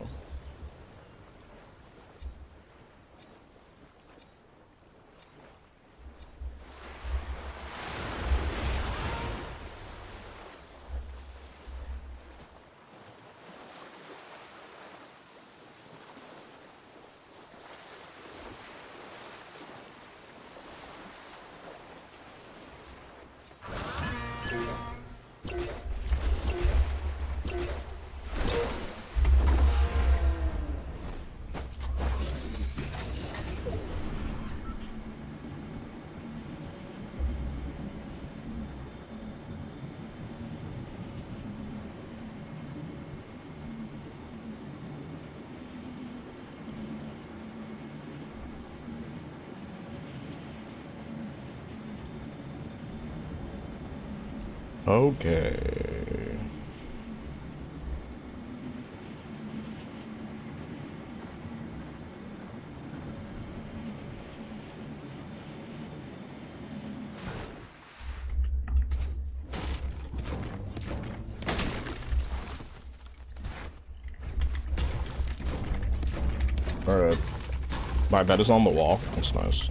Okay. Alright. My bed is on the wall. That's nice.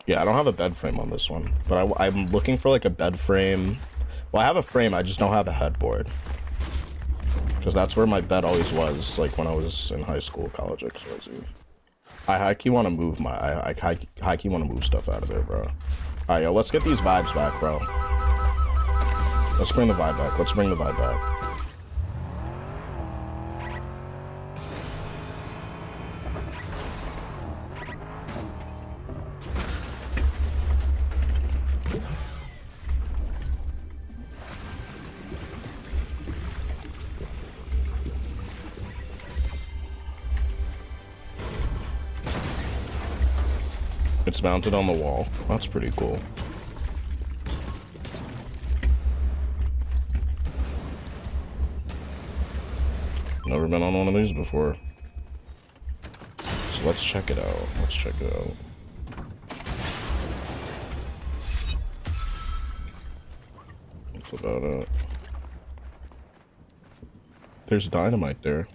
Yeah, I don't have a bed frame on this one, but I'm looking for like a bed frame. Well, I have a frame, I just don't have a headboard. Because that's where my bed always was, like when I was in high school, college, XYZ. I high-key want to move I high-key want to move stuff out of there, bro. Alright, yo, let's get these vibes back, bro. Let's bring the vibe back. Let's bring the vibe back. It's mounted on the wall. That's pretty cool. Never been on one of these before. So let's check it out. Let's check it out. That's about it. There's dynamite there.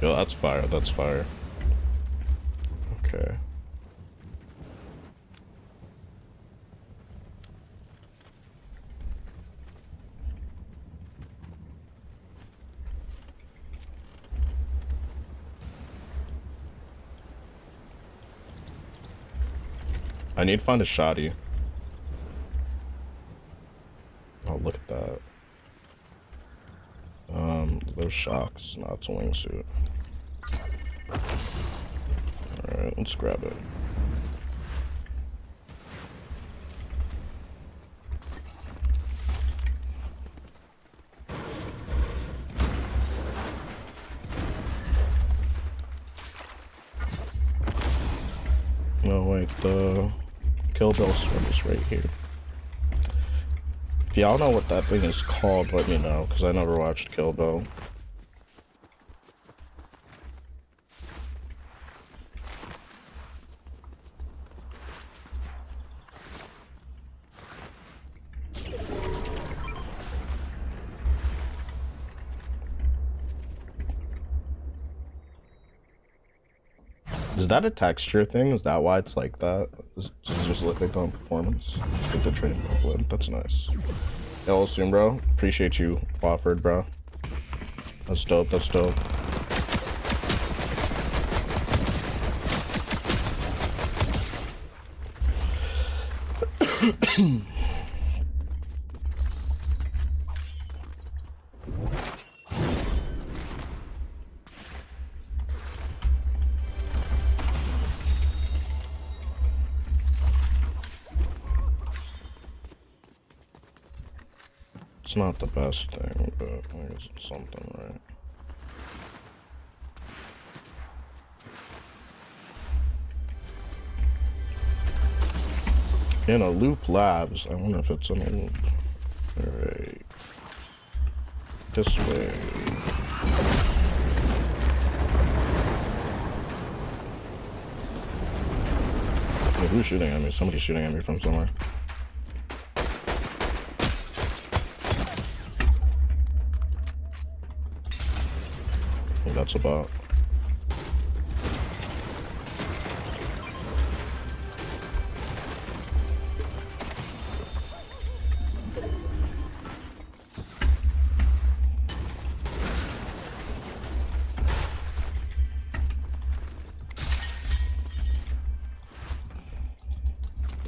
Yo, that's fire, that's fire. Okay. I need to find a shoddy. Oh, look at that. Those shocks. No, it's a wingsuit. Alright, let's grab it. Oh wait, the Kill Bill sword is right here. If y'all know what that thing is called, let me know, because I never watched Kill Bill. Is that a texture thing? Is that why it's like that? Does it just look like on performance? Like the train upload. That's nice. Hello soon, bro. Appreciate you, Wofford, bro. That's dope. That's dope. It's not the best thing, but I guess it's something, right? In a loop labs. I wonder if it's in a loop. Alright. This way. Wait, who's shooting at me? Somebody's shooting at me from somewhere. That's about.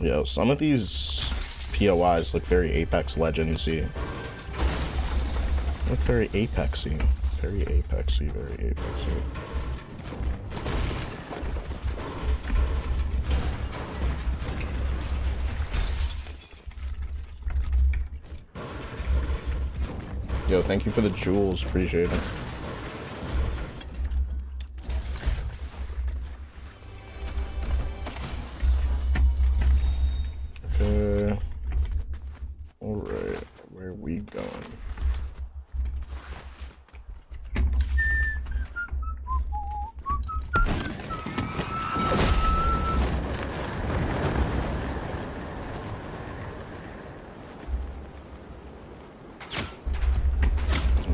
Yo, some of these POIs look very Apex Legends-y. Look very Apexy. Very Apexy, very Apexy. Yo, thank you for the jewels, appreciate it. Okay. Alright, where are we going?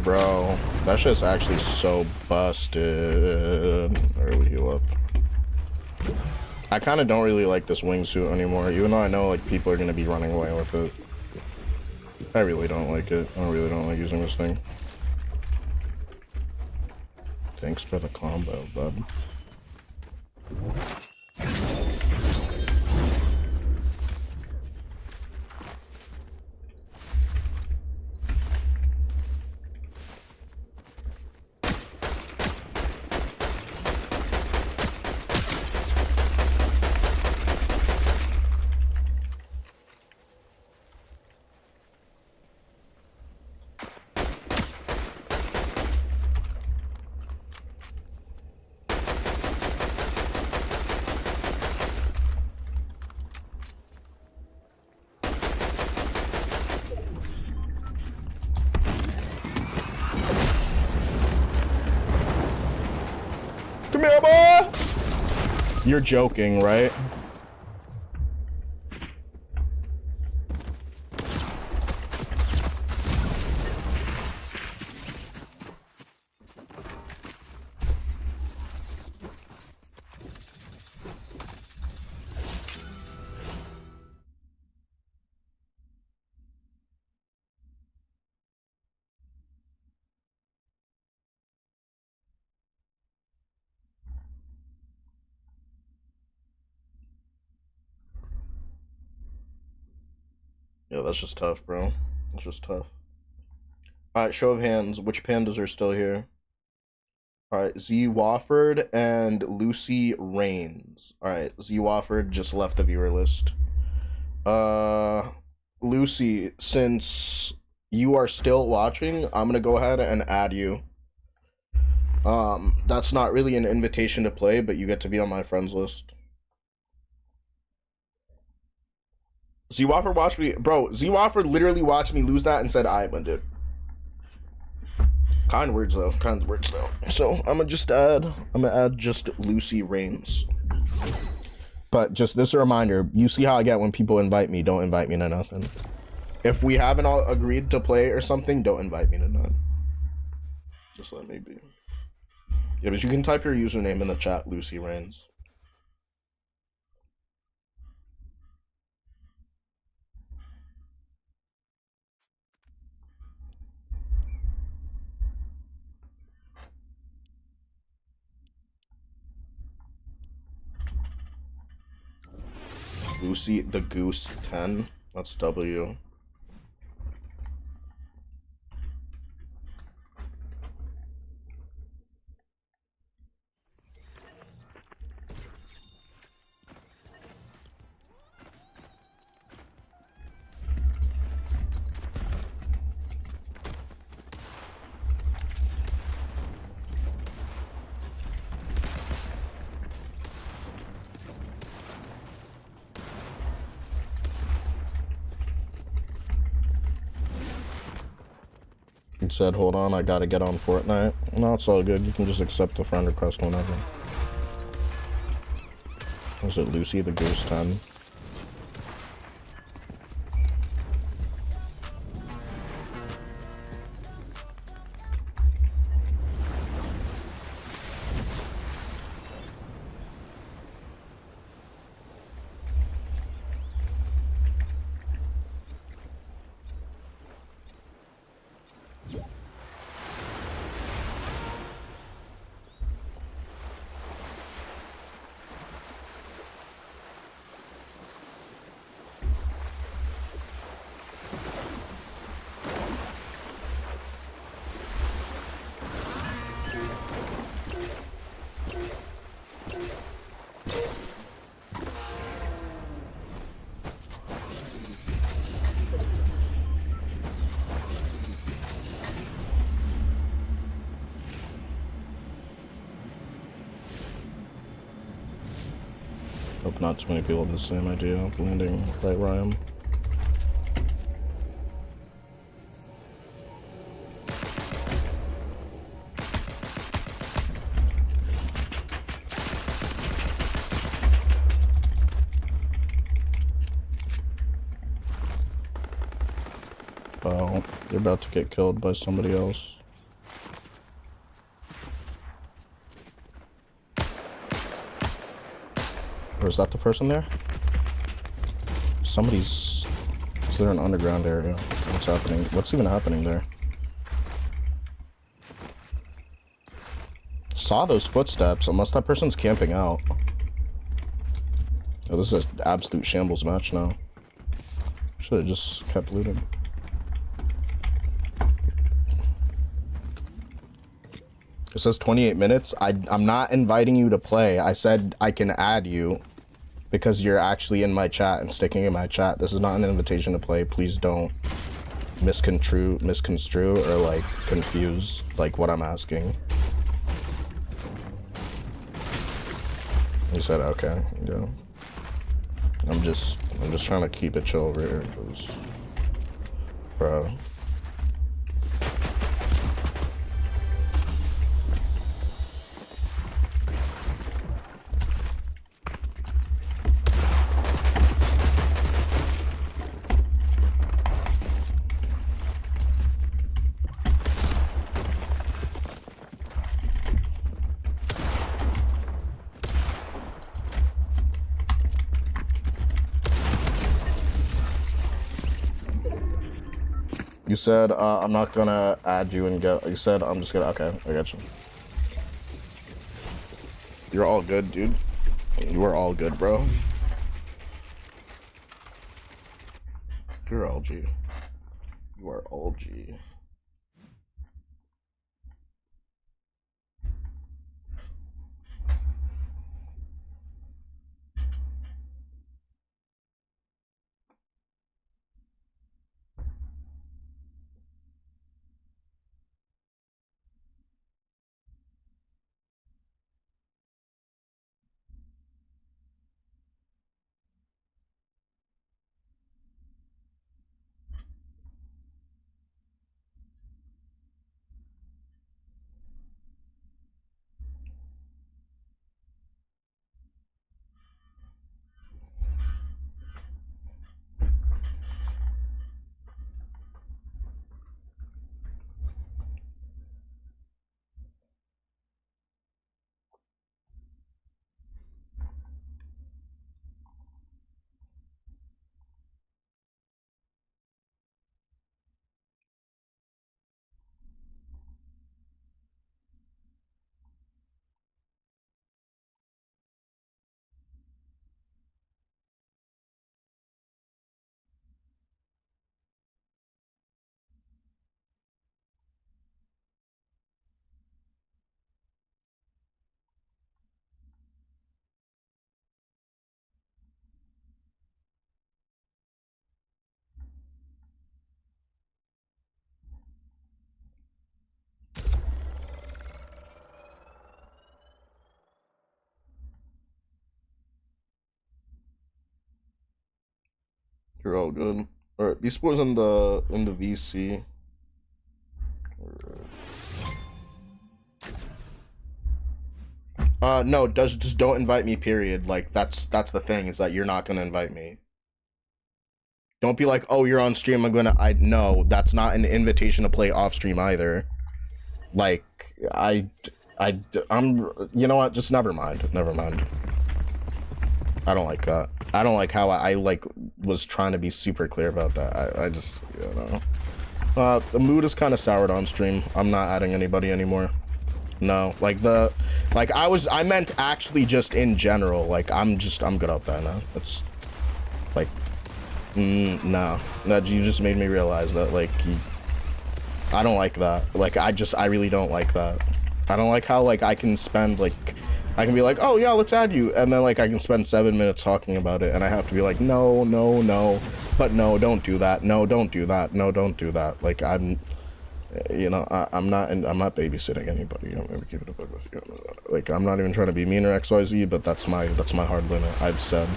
Bro, that shit's actually so busted. Alright, we heal up. I kind of don't really like this wingsuit anymore, even though I know like people are gonna be running away with it. I really don't like it. I really don't like using this thing. Thanks for the combo, bud. Come here, boy! You're joking, right? Yeah, that's just tough, bro. That's just tough. Alright, show of hands. Which pandas are still here? Alright, Z Wofford and Lucy Reigns. Alright, Z Wofford just left the viewer list. Lucy, since you are still watching, I'm gonna go ahead and add you. That's not really an invitation to play, but you get to be on my friends list. Z-Waffer watched me, bro. Z-Waffer literally watched me lose that and said, "I'm a dude." Kind words though. Kind words though. So I'm gonna add just Lucy Reigns. But just this a reminder. You see how I get when people invite me. Don't invite me to nothing. If we haven't all agreed to play or something, don't invite me to none. Just let me be. Yeah, but you can type your username in the chat, Lucy Reigns. Lucy the Goose 10. That's W. He said, hold on, I gotta get on Fortnite. No, it's all good. You can just accept the friend request whenever. Was it Lucy the Goose 10? Hope not too many people have the same idea of landing right where I am. Oh, you're about to get killed by somebody else. Or is that the person there? Somebody's... Is there an underground area? What's happening? What's even happening there? Saw those footsteps, unless that person's camping out. Oh, this is an absolute shambles match now. Should have just kept looting. It says 28 minutes. I'm not inviting you to play. I said I can add you because you're actually in my chat and sticking in my chat. This is not an invitation to play. Please don't misconstrue or like confuse like what I'm asking. He said okay. Yeah. I'm just trying to keep it chill over here, cause, bro. You said, I'm not gonna add you and get... You said, I'm just gonna... Okay, I got you. You're all good, dude. You are all good, bro. You're all G. You are all G. You're all good. All right, Beast Boy's in the VC. No, just don't invite me. Period. Like that's the thing, is that you're not gonna invite me. Don't be like, oh, you're on stream, I'm gonna. No, that's not an invitation to play off stream either. Like I'm. You know what? Just never mind. Never mind. I don't like that. I don't like how I like was trying to be super clear about that. I just, you know. The mood is kind of soured on stream. I'm not adding anybody anymore. No, like I meant actually just in general. Like I'm good out there now. It's like, no, that you just made me realize that like I don't like that. Like I really don't like that. I don't like how like I can spend like. I can be like, oh yeah, let's add you, and then like I can spend 7 minutes talking about it, and I have to be like, no, but no, don't do that, no, don't do that, no, don't do that. Like I'm, you know, I'm not babysitting anybody. I'm gonna keep it a bug with you. Like I'm not even trying to be mean or XYZ, but that's my hard limit. I've said,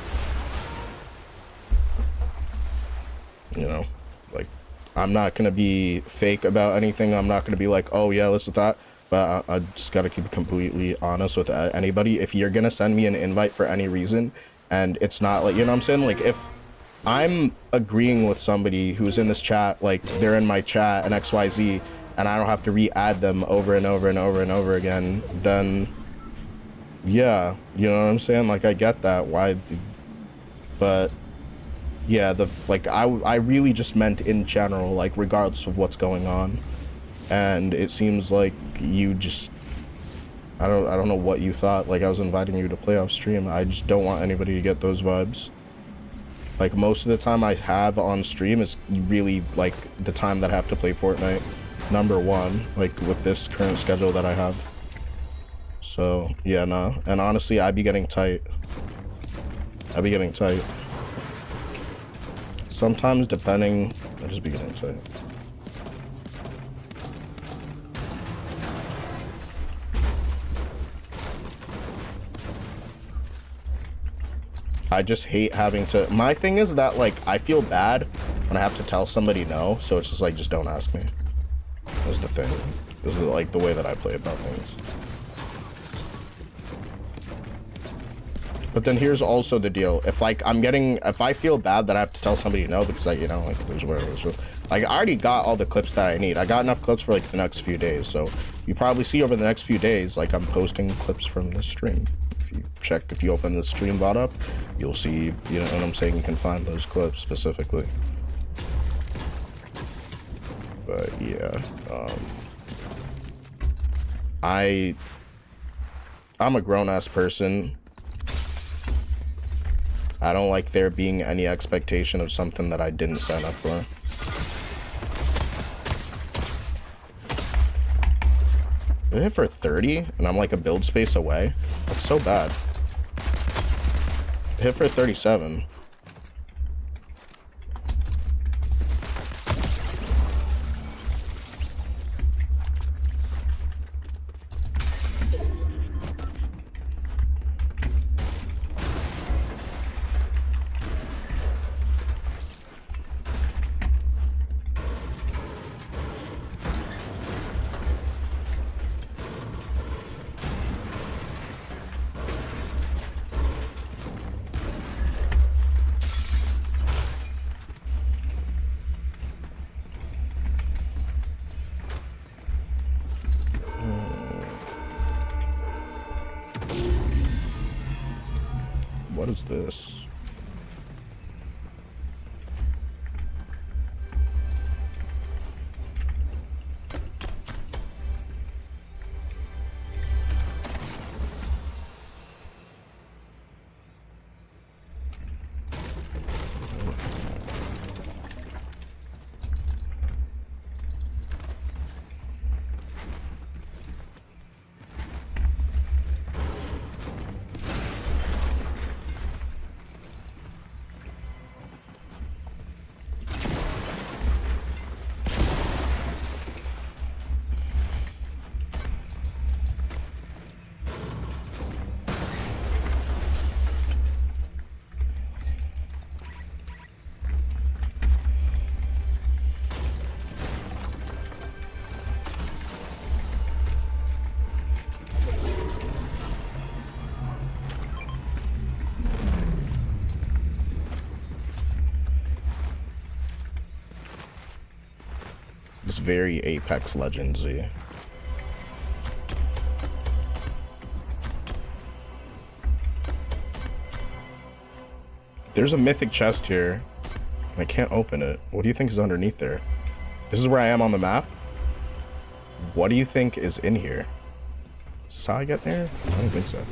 you know, like I'm not gonna be fake about anything. I'm not gonna be like, oh yeah, let's do that. But I just gotta keep completely honest with anybody. If you're gonna send me an invite for any reason, and it's not like, you know what I'm saying? Like, if I'm agreeing with somebody who's in this chat, like, they're in my chat and XYZ, and I don't have to re-add them over and over and over and over again, then, yeah, you know what I'm saying? Like, I get that. Why? But, yeah, I really just meant in general, like, regardless of what's going on. And it seems like you just, I don't know what you thought, like I was inviting you to play off stream. I just don't want anybody to get those vibes. Like most of the time I have on stream is really like the time that I have to play Fortnite, #1, like with this current schedule that I have. So yeah, nah. And honestly, I'd be getting tight. Sometimes depending, I'd just be getting tight. I just hate having to. My thing is that like I feel bad when I have to tell somebody no, so it's just like, just don't ask me. That's the thing. This is like the way that I play about things. But then here's also the deal. If like if I feel bad that I have to tell somebody no because like, you know, like there's whatever. Like I already got all the clips that I need. I got enough clips for like the next few days. So you probably see over the next few days, like I'm posting clips from this stream. If you open the stream bot up, you'll see, you know what I'm saying, you can find those clips specifically. But yeah, I'm a grown-ass person. I don't like there being any expectation of something that I didn't sign up for. I hit for 30 and I'm like a build space away. That's so bad. I hit for 37. What is this? It's very Apex Legends-y. There's a mythic chest here. I can't open it. What do you think is underneath there? This is where I am on the map. What do you think is in here? Is this how I get there? I don't think so.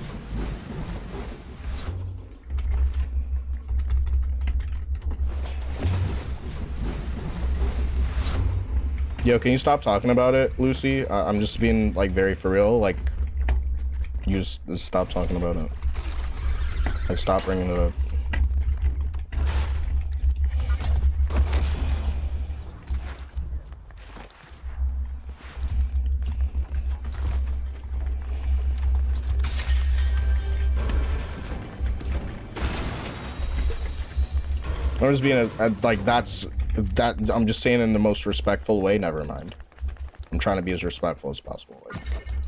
Yo, can you stop talking about it, Lucy? I'm just being, like, very for real. Like, you just stop talking about it. Like, stop bringing it up. I'm just being like, I'm just saying in the most respectful way. Never mind. I'm trying to be as respectful as possible. Like,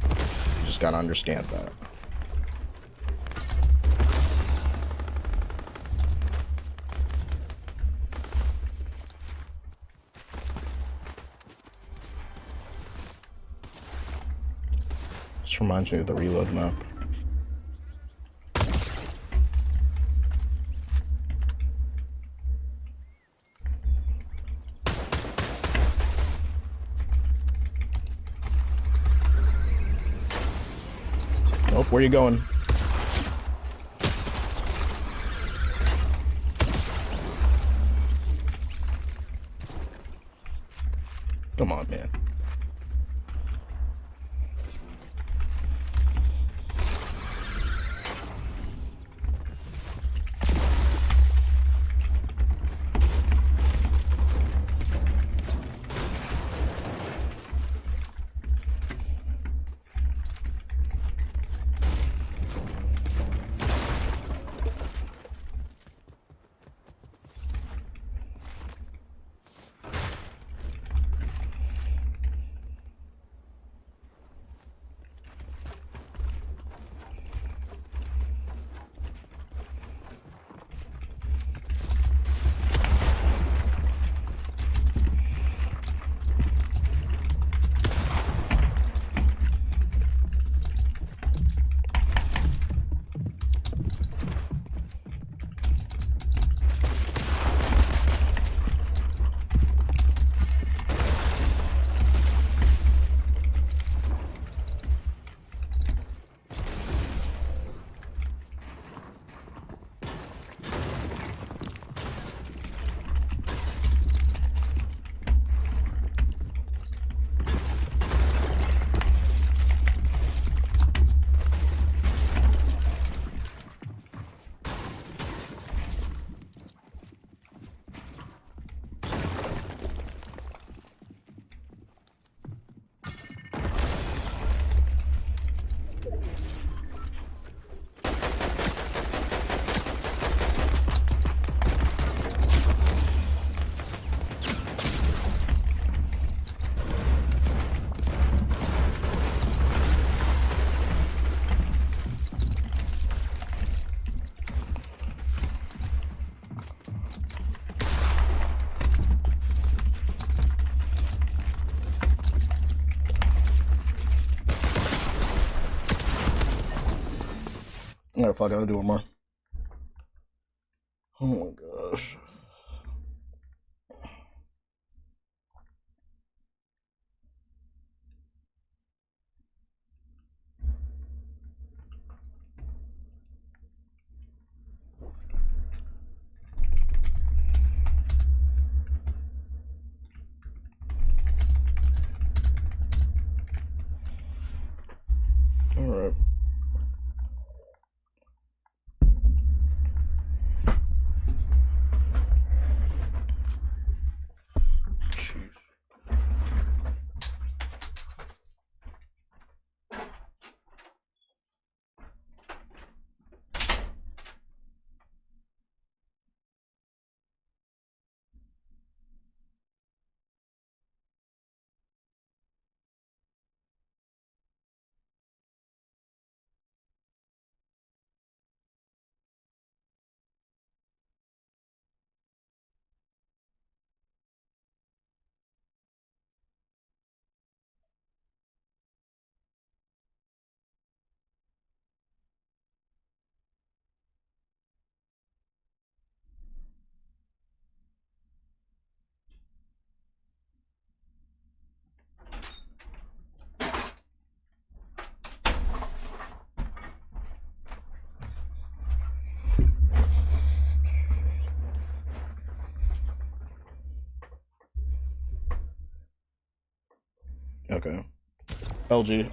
you just gotta understand that. This reminds me of the reload map. Nope, where you going? Come on, man. Alright, fuck, I gotta do one more. Oh my gosh. Alright. Okay. LG.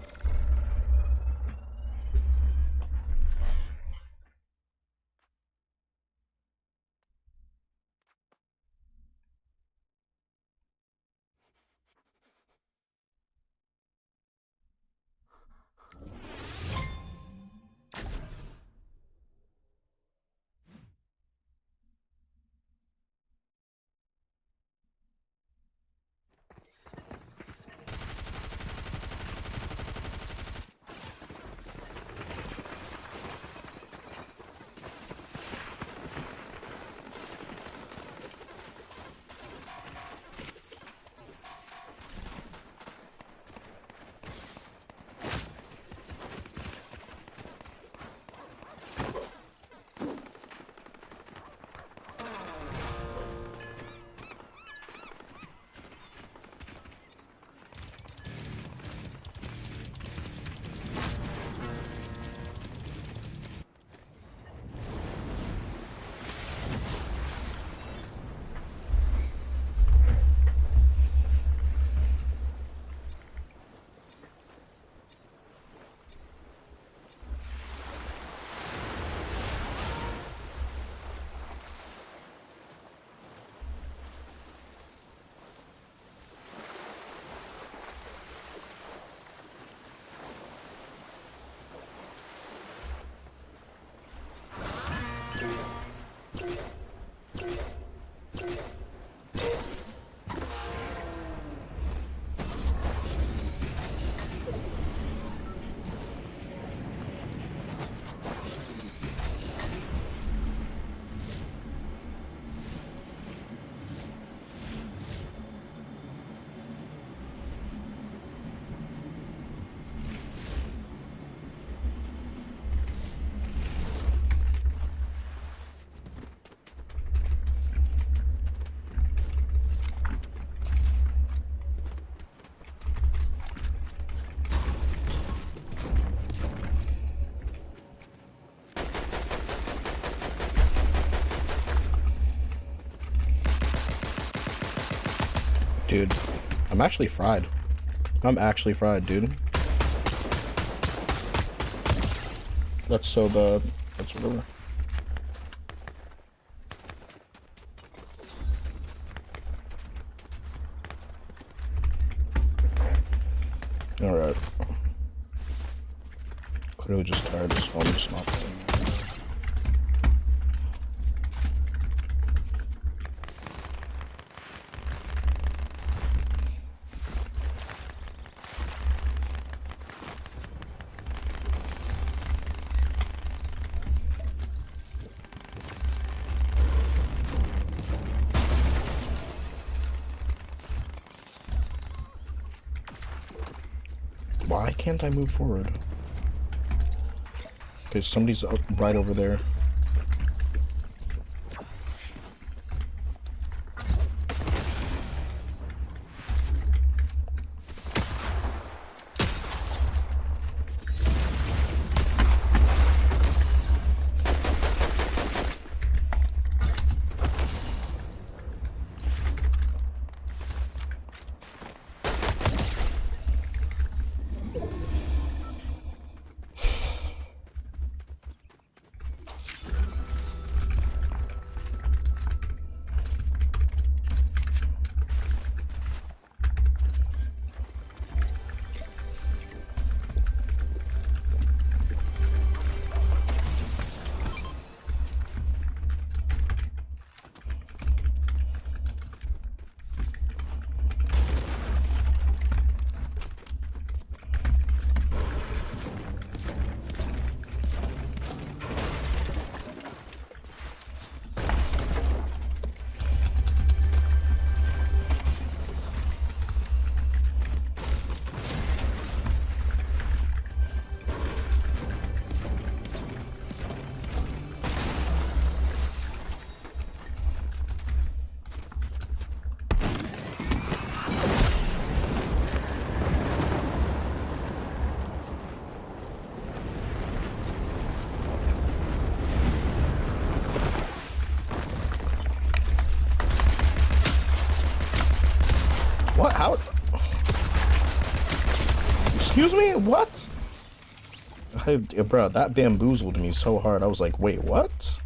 Dude, I'm actually fried. I'm actually fried, dude. That's so bad. That's whatever. Alright. Clearly just tired as phone, just not playing. Why can't I move forward? Okay, somebody's up right over there. What? How? Excuse me? What? Bro, that bamboozled me so hard. I was like, wait, what?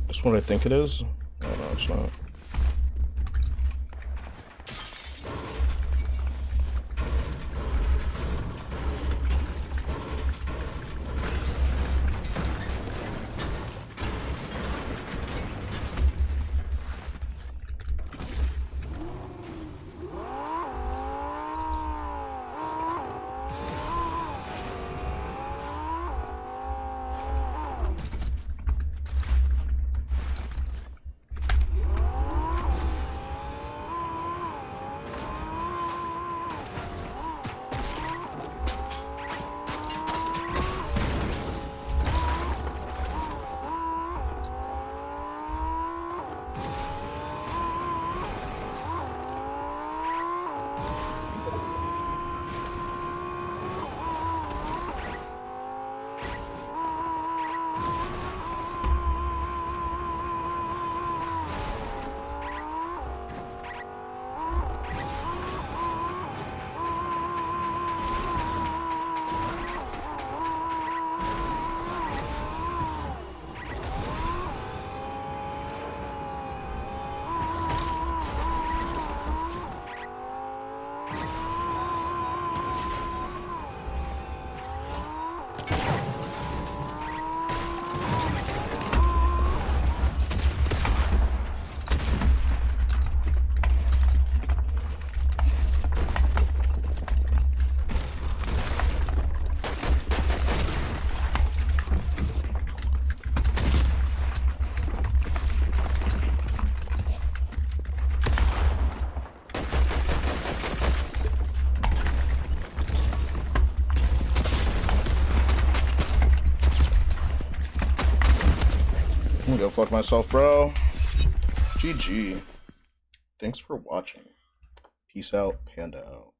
That's what I think it is. Oh, no, it's not. I'm gonna go fuck myself, bro. GG. Thanks for watching. Peace out, Panda out.